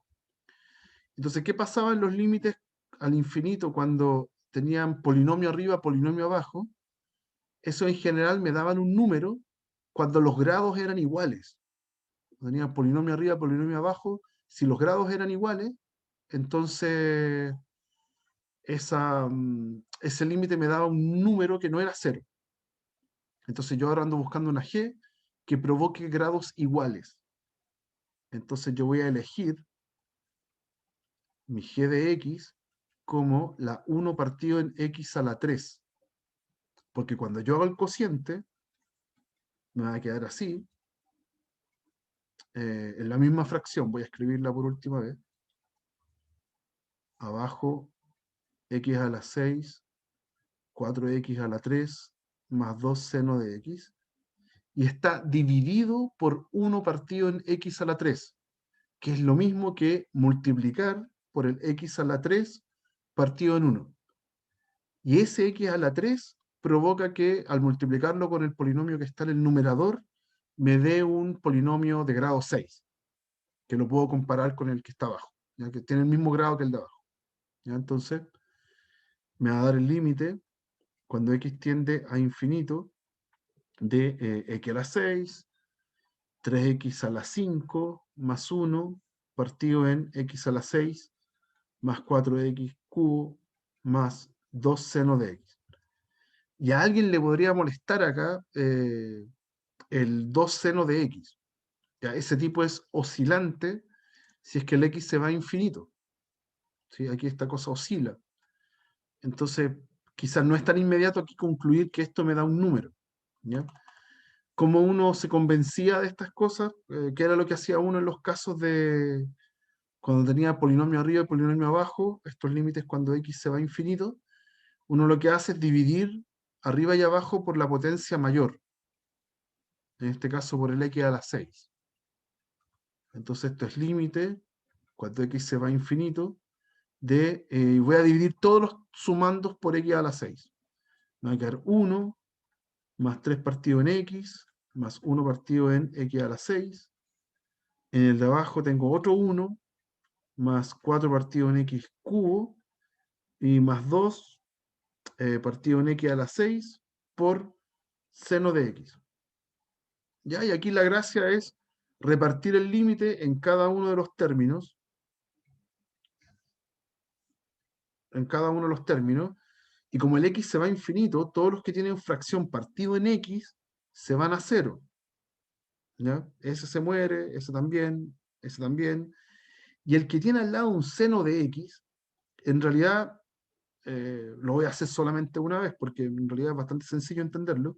Entonces, ¿qué pasaba en los límites al infinito cuando tenían polinomio arriba, polinomio abajo? Eso en general me daban un número cuando los grados eran iguales. Tenía polinomio arriba, polinomio abajo. Si los grados eran iguales, entonces ese límite me daba un número que no era cero. Entonces yo ahora ando buscando una g que provoque grados iguales. Entonces yo voy a elegir mi g de x como la 1 partido en x a la 3. Porque cuando yo hago el cociente, me va a quedar así. En la misma fracción, voy a escribirla por última vez. abajo x a la 6, 4x a la 3, más 2 seno de x, y está dividido por 1 partido en x a la 3, que es lo mismo que multiplicar por el x a la 3 partido en 1. Y ese x a la 3 provoca que al multiplicarlo con el polinomio que está en el numerador, me dé un polinomio de grado 6, que lo puedo comparar con el que está abajo, ya que tiene el mismo grado que el de abajo. ¿Ya? Entonces, me va a dar el límite cuando x tiende a infinito de x a la 6, 3x a la 5, más 1, partido en x a la 6, más 4x cubo, más 2 seno de x. Y a alguien le podría molestar acá el 2 seno de x. ¿Ya? Ese tipo es oscilante si es que el x se va a infinito. ¿Sí? Aquí esta cosa oscila. Entonces, quizás no es tan inmediato aquí concluir que esto me da un número. ¿Ya? Cómo uno se convencía de estas cosas, que era lo que hacía uno en los casos de cuando tenía polinomio arriba y polinomio abajo, estos límites cuando x se va a infinito, uno lo que hace es dividir arriba y abajo por la potencia mayor, en este caso por el x a la 6. Entonces esto es límite, cuando x se va a infinito, voy a dividir todos los sumandos por x a la 6. Me va a quedar 1 más 3 partido en x, más 1 partido en x a la 6. En el de abajo tengo otro 1, más 4 partido en x cubo, y más 2 partido en x a la 6 por seno de x. ¿Ya? Y aquí la gracia es repartir el límite en cada uno de los términos, y como el x se va a infinito, todos los que tienen fracción partido en x se van a 0. ¿Ya? Ese se muere, ese también, y el que tiene al lado un seno de x, en realidad lo voy a hacer solamente una vez, porque en realidad es bastante sencillo entenderlo.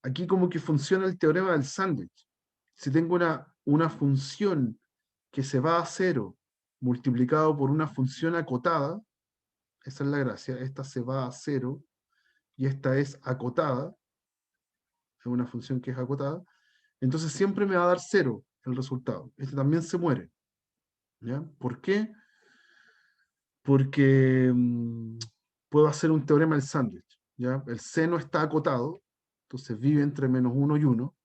Aquí como que funciona el teorema del sándwich. Si tengo una función que se va a 0 multiplicado por una función acotada, esa es la gracia, esta se va a 0 y esta es acotada, es una función que es acotada, entonces siempre me va a dar 0 el resultado. Este también se muere. ¿Ya? ¿Por qué? Porque puedo hacer un teorema del sándwich. ¿Ya? El seno está acotado, entonces vive entre menos 1 y 1,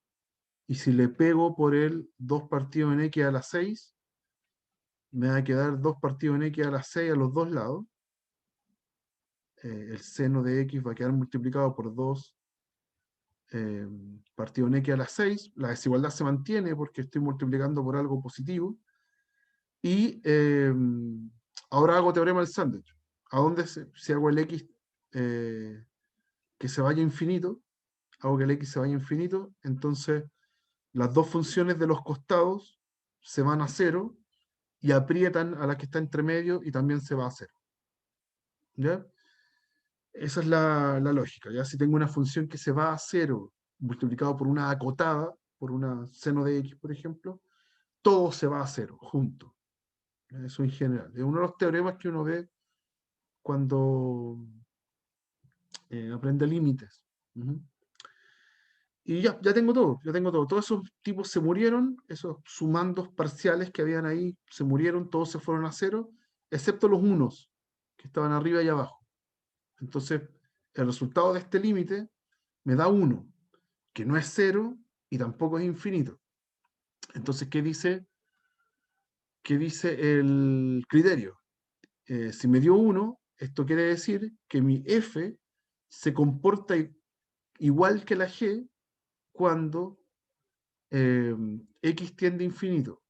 y si le pego por el 2 partido en x a la 6, me va a quedar 2 partido en x a la 6 a los dos lados. El seno de x va a quedar multiplicado por 2 partido en x a la 6. La desigualdad se mantiene porque estoy multiplicando por algo positivo. Y ahora hago teorema del sándwich. ¿A dónde si hago el x que se vaya a infinito? Hago que el x se vaya a infinito, entonces las dos funciones de los costados se van a 0 y aprietan a la que está entre medio y también se va a 0. ¿Ya? Esa es la lógica. ¿Ya? Si tengo una función que se va a 0 multiplicado por una acotada, por una seno de x, por ejemplo, todo se va a 0 junto. Eso en general. Es uno de los teoremas que uno ve cuando aprende límites. Y ya tengo todo, ya tengo todo. Todos esos tipos se murieron, esos sumandos parciales que habían ahí se murieron, todos se fueron a 0, excepto los unos que estaban arriba y abajo. Entonces, el resultado de este límite me da 1, que no es 0 y tampoco es infinito. Entonces, qué dice el criterio? Si me dio 1, esto quiere decir que mi f se comporta igual que la g cuando x tiende a infinito.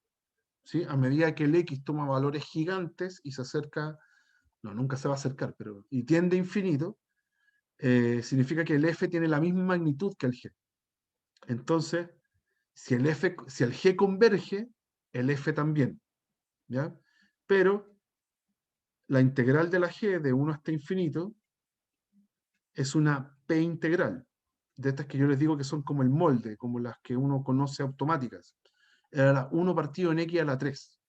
¿Sí? A medida que el x toma valores gigantes y se acerca, no, nunca se va a acercar, pero y tiende a infinito, significa que el f tiene la misma magnitud que el g. Entonces, si el g converge, el f también. ¿Ya? Pero la integral de la g de 1 hasta infinito es una p integral, de estas que yo les digo que son como el molde, como las que uno conoce automáticas. Era la 1 partido en x a la 3.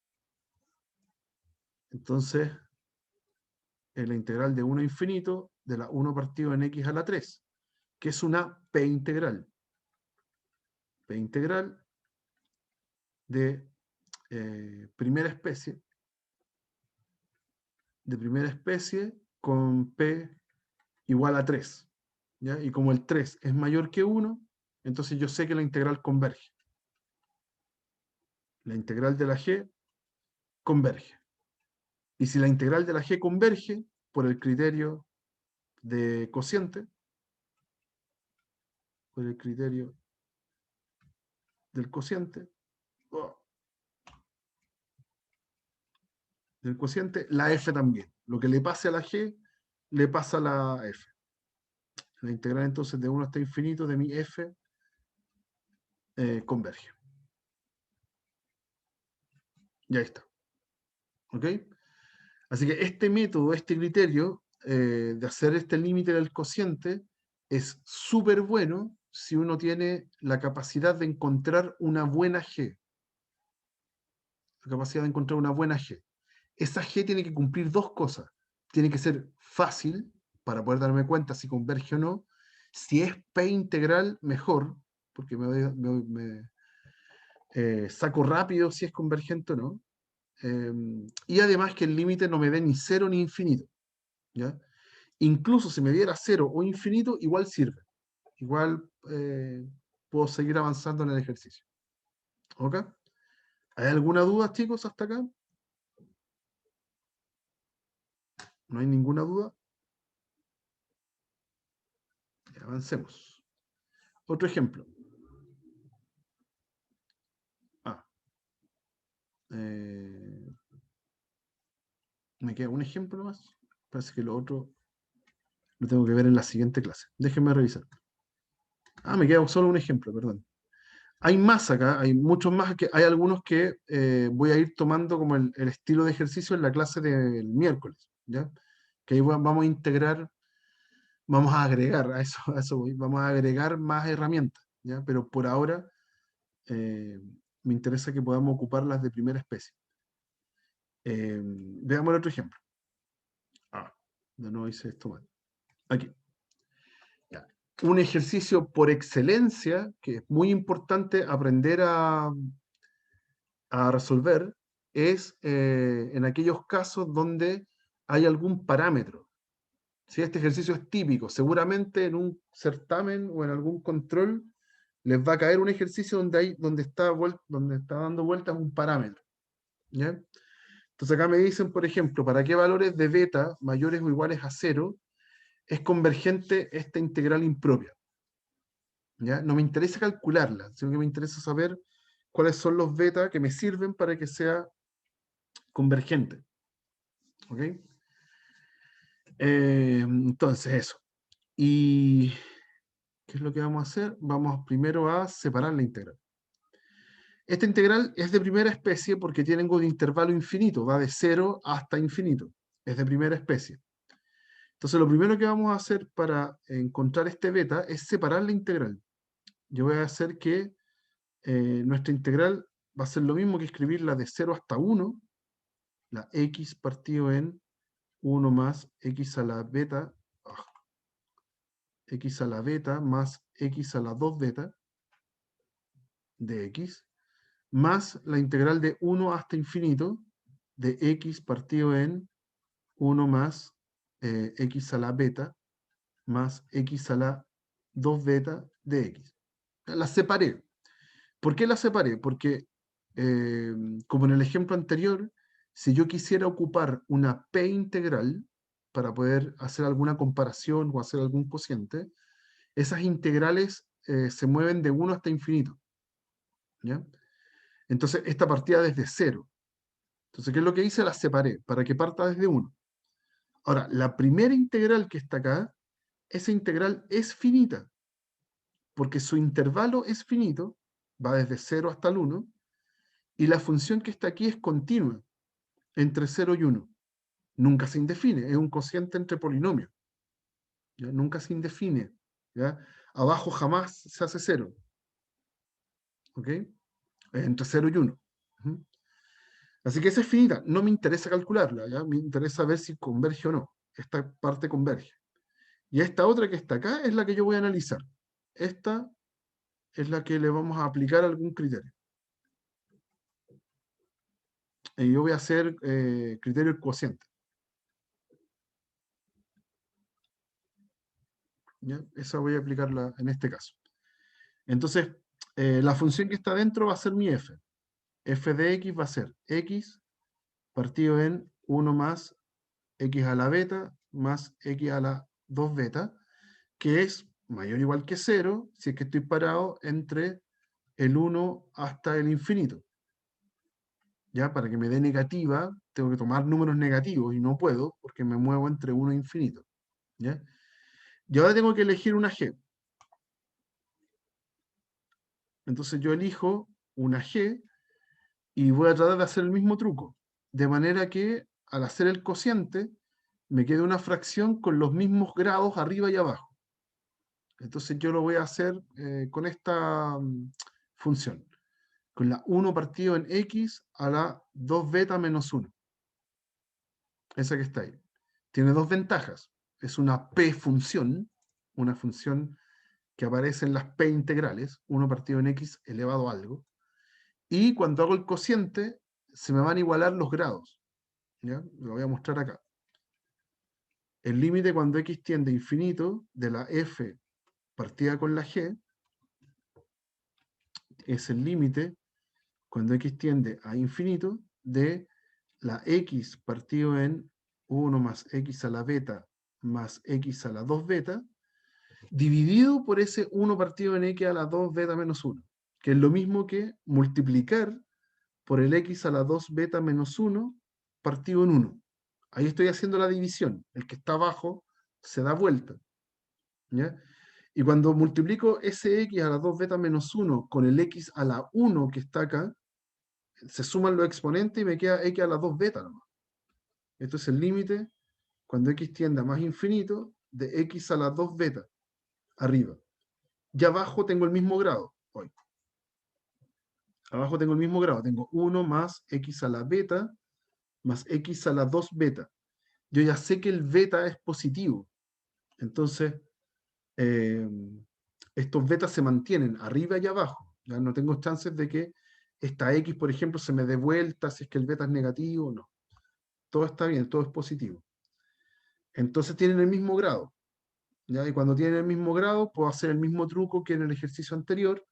Entonces, es la integral de 1 a infinito de la 1 partido en x a la 3, que es una p integral. P integral de primera especie, con p igual a 3. ¿Ya? Y como el 3 es mayor que 1, entonces yo sé que la integral converge. La integral de la g converge. Y si la integral de la g converge por el criterio de cociente, por el criterio del cociente, oh, la f también. Lo que le pase a la g, le pasa a la f. La integral entonces de 1 hasta infinito de mi f converge. Ya está. ¿Ok? Así que este método, este criterio de hacer este límite del cociente es súper bueno si uno tiene la capacidad de encontrar una buena g. La capacidad de encontrar una buena g. Esa g tiene que cumplir dos cosas. Tiene que ser fácil para poder darme cuenta si converge o no. Si es p integral, mejor, porque saco rápido si es convergente o no. Y además que el límite no me dé ni cero ni infinito. ¿Ya? Incluso si me diera cero o infinito, igual sirve. Igual puedo seguir avanzando en el ejercicio. ¿Ok? ¿Hay alguna duda, chicos, hasta acá? ¿No hay ninguna duda? Avancemos. Otro ejemplo. Ah, eh, me queda un ejemplo más. Parece que lo otro lo tengo que ver en la siguiente clase. Déjenme revisar. Ah, me queda solo un ejemplo, perdón. Hay más acá, hay muchos más, que hay algunos que voy a ir tomando como el estilo de ejercicio en la clase del miércoles, ¿ya? Que ahí vamos a integrar, vamos a agregar, a eso voy, vamos a agregar más herramientas, ¿ya? Pero por ahora me interesa que podamos ocuparlas de primera especie. Veamos el otro ejemplo. Ah, de nuevo hice esto mal. Aquí. Ya. Un ejercicio por excelencia, que es muy importante aprender a resolver, es en aquellos casos donde hay algún parámetro. Si este ejercicio es típico, seguramente en un certamen o en algún control les va a caer un ejercicio donde está dando vueltas un parámetro. ¿Ya? Entonces acá me dicen, por ejemplo, para qué valores de beta mayores o iguales a 0 es convergente esta integral impropia. ¿Ya? No me interesa calcularla, sino que me interesa saber cuáles son los beta que me sirven para que sea convergente. ¿Ok? Entonces, eso. ¿Y qué es lo que vamos a hacer? Vamos primero a separar la integral. Esta integral es de primera especie porque tiene un intervalo infinito, va de 0 hasta infinito. Es de primera especie. Entonces, lo primero que vamos a hacer para encontrar este beta es separar la integral. Yo voy a hacer que nuestra integral va a ser lo mismo que escribirla de 0 hasta 1, la x partido en 1 más x a la beta, x a la beta más x a la 2 beta de x, más la integral de 1 hasta infinito de x partido en 1 más x a la beta más x a la 2 beta de x. La separé. ¿Por qué la separé? Porque, como en el ejemplo anterior, si yo quisiera ocupar una p integral para poder hacer alguna comparación o hacer algún cociente, esas integrales se mueven de 1 hasta infinito. ¿Ya? Entonces, esta partía desde 0. Entonces, ¿qué es lo que hice? La separé para que parta desde 1. Ahora, la primera integral que está acá, esa integral es finita, porque su intervalo es finito, va desde 0 hasta el 1, y la función que está aquí es continua, entre 0 y 1. Nunca se indefine, es un cociente entre polinomios. ¿Ya? Nunca se indefine. ¿Ya? Abajo jamás se hace 0. ¿Ok? Entre 0 y 1. Así que esa es finita, no me interesa calcularla, ¿ya? Me interesa ver si converge o no. esta parte converge. Y esta otra que está acá es la que yo voy a analizar. Esta es la que le vamos a aplicar algún criterio. Y yo voy a hacer criterio del cociente. ¿Ya? Esa voy a aplicarla en este caso. Entonces, la función que está dentro va a ser mi f. F de x va a ser x partido en 1 más x a la beta más x a la 2 beta, que es mayor o igual que 0 si es que estoy parado entre el 1 hasta el infinito. ¿Ya? Para que me dé negativa, tengo que tomar números negativos y no puedo porque me muevo entre 1 e infinito. ¿Ya? Y ahora tengo que elegir una g. Entonces yo elijo una g y voy a tratar de hacer el mismo truco. De manera que al hacer el cociente, me quede una fracción con los mismos grados arriba y abajo. Entonces yo lo voy a hacer con esta función. Con la 1 partido en x a la 2 beta menos 1. Esa que está ahí. Tiene dos ventajas. Es una p-función, una función que aparece en las p integrales, 1 partido en x elevado a algo. Y cuando hago el cociente, se me van a igualar los grados. ¿Ya? Lo voy a mostrar acá. El límite cuando x tiende a infinito de la f partida con la g es el límite cuando x tiende a infinito de la x partido en 1 más x a la beta más x a la 2 beta, dividido por ese 1 partido en x a la 2 beta menos 1, que es lo mismo que multiplicar por el x a la 2 beta menos 1 partido en 1. Ahí estoy haciendo la división. El que está abajo se da vuelta. ¿Ya? Y cuando multiplico ese x a la 2 beta menos 1 con el x a la 1 que está acá, se suman los exponentes y me queda x a la 2 beta nomás. Esto es el límite cuando x tiende a más infinito de x a la 2 beta arriba. Y abajo tengo el mismo grado. Hoy. Abajo tengo el mismo grado. Tengo 1 más x a la beta más x a la 2 beta. Yo ya sé que el beta es positivo. Entonces, estos betas se mantienen arriba y abajo. Ya no tengo chances de que esta x, por ejemplo, se me dé vuelta si es que el beta es negativo. No. Todo está bien, todo es positivo. Entonces tienen el mismo grado. ¿Ya? Y cuando tienen el mismo grado, puedo hacer el mismo truco que en el ejercicio anterior,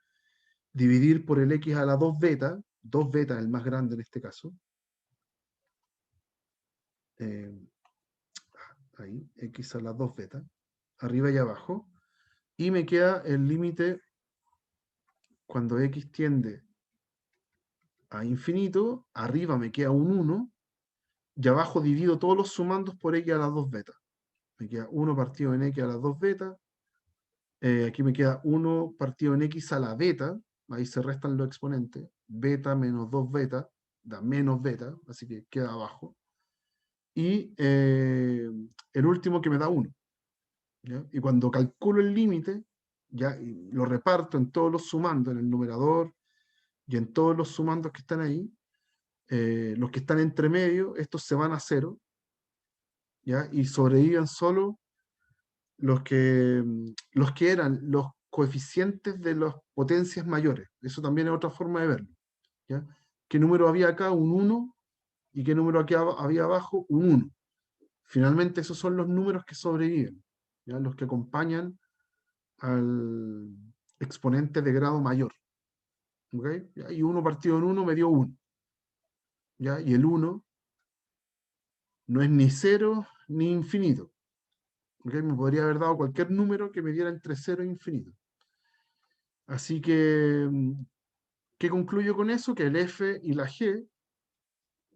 dividir por el x a la 2 beta, 2 beta el más grande en este caso, ahí, x a la 2 beta, arriba y abajo, y me queda el límite cuando x tiende a infinito, arriba me queda un 1, y abajo divido todos los sumandos por x a la 2 beta. Me queda 1 partido en x a la 2 beta, aquí me queda 1 partido en x a la beta, ahí se restan los exponentes, beta menos 2 beta, da menos beta, así que queda abajo. Y el último que me da 1. ¿Ya? Y cuando calculo el límite, ya lo reparto en todos los sumandos, en el numerador y en todos los sumandos que están ahí, los que están entre medio, estos se van a 0, ¿ya? Y sobreviven solo los que eran los coeficientes de las potencias mayores. Eso también es otra forma de verlo. ¿Ya? ¿Qué número había acá? Un 1. ¿Y qué número aquí había abajo? Un 1. Finalmente esos son los números que sobreviven, ¿ya? Los que acompañan al exponente de grado mayor. ¿Okay? Y 1 partido en 1 me dio 1. ¿Ya? Y el 1 no es ni 0 ni infinito. ¿Okay? Me podría haber dado cualquier número que me diera entre 0 e infinito. Así que, ¿qué concluyo con eso? Que el f y la g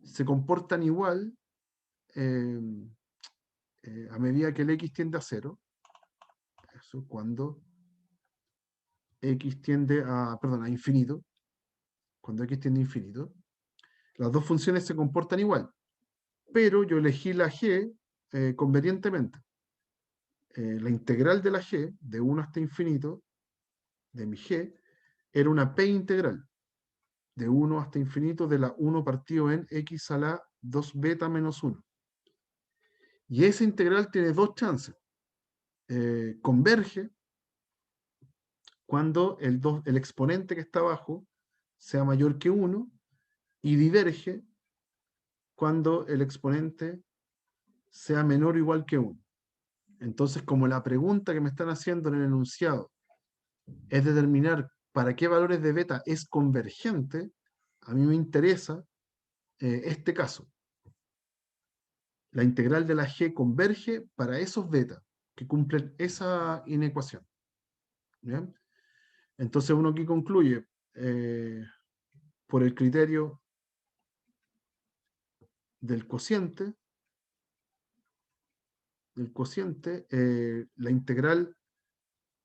se comportan igual eh, a medida que el x tiende a 0. Eso cuando x tiende a infinito. Cuando x tiende a infinito. Las dos funciones se comportan igual. Pero yo elegí la g convenientemente. La integral de la g, de 1 hasta infinito, de mi g, era una p integral. De 1 hasta infinito de la 1 partido en x a la 2 beta menos 1. Y esa integral tiene dos chances. Converge cuando el exponente que está abajo sea mayor que 1 y diverge cuando el exponente sea menor o igual que 1. Entonces, como la pregunta que me están haciendo en el enunciado es determinar para qué valores de beta es convergente, a mí me interesa este caso. La integral de la g converge para esos beta que cumplen esa inecuación. ¿Bien? Entonces uno aquí concluye por el criterio del cociente, la integral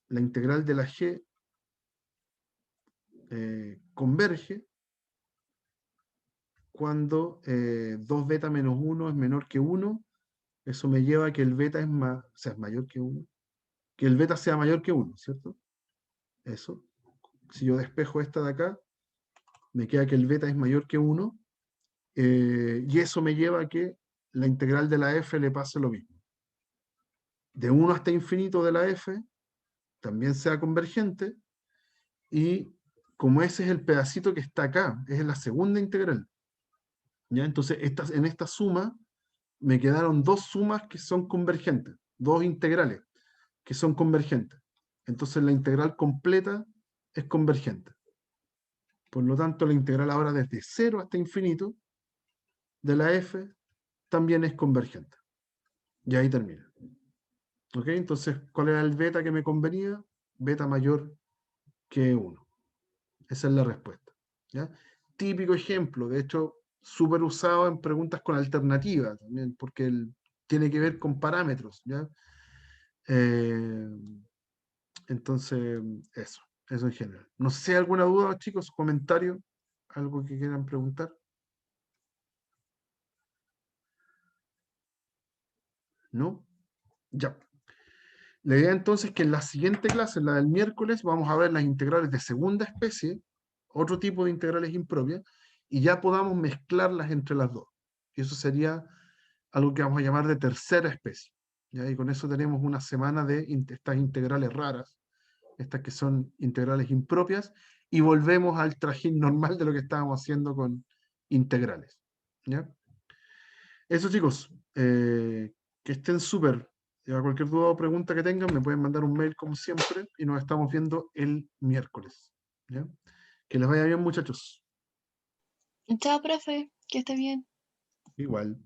de la g converge cuando 2 beta menos 1 es menor que 1. Eso me lleva a que el beta es mayor que 1. Que el beta sea mayor que 1, ¿cierto? Eso. Si yo despejo esta de acá, me queda que el beta es mayor que 1. Y eso me lleva a que la integral de la f le pase lo mismo. De 1 hasta infinito de la f también sea convergente. Y como ese es el pedacito que está acá, es la segunda integral. ¿Ya? Entonces, en esta suma me quedaron dos sumas que son convergentes, dos integrales que son convergentes. Entonces, la integral completa es convergente. Por lo tanto, la integral ahora desde 0 hasta infinito de la f también es convergente. Y ahí termina. ¿Ok? Entonces, ¿cuál era el beta que me convenía? Beta mayor que 1. Esa es la respuesta. ¿Ya? Típico ejemplo, de hecho, súper usado en preguntas con alternativa también, porque tiene que ver con parámetros. ¿Ya? Eh, entonces, eso en general. No sé si hay alguna duda, chicos, comentario, algo que quieran preguntar. ¿No? Ya. La idea entonces es que en la siguiente clase, la del miércoles, vamos a ver las integrales de segunda especie, otro tipo de integrales impropias, y ya podamos mezclarlas entre las dos. Y eso sería algo que vamos a llamar de tercera especie. ¿Ya? Y con eso tenemos una semana de estas integrales raras, estas que son integrales impropias, y volvemos al trajín normal de lo que estábamos haciendo con integrales. ¿Ya? Eso, chicos, que estén súper. Cualquier duda o pregunta que tengan, me pueden mandar un mail como siempre y nos estamos viendo el miércoles. ¿Ya? Que les vaya bien, muchachos. Chao, profe, que esté bien. Igual.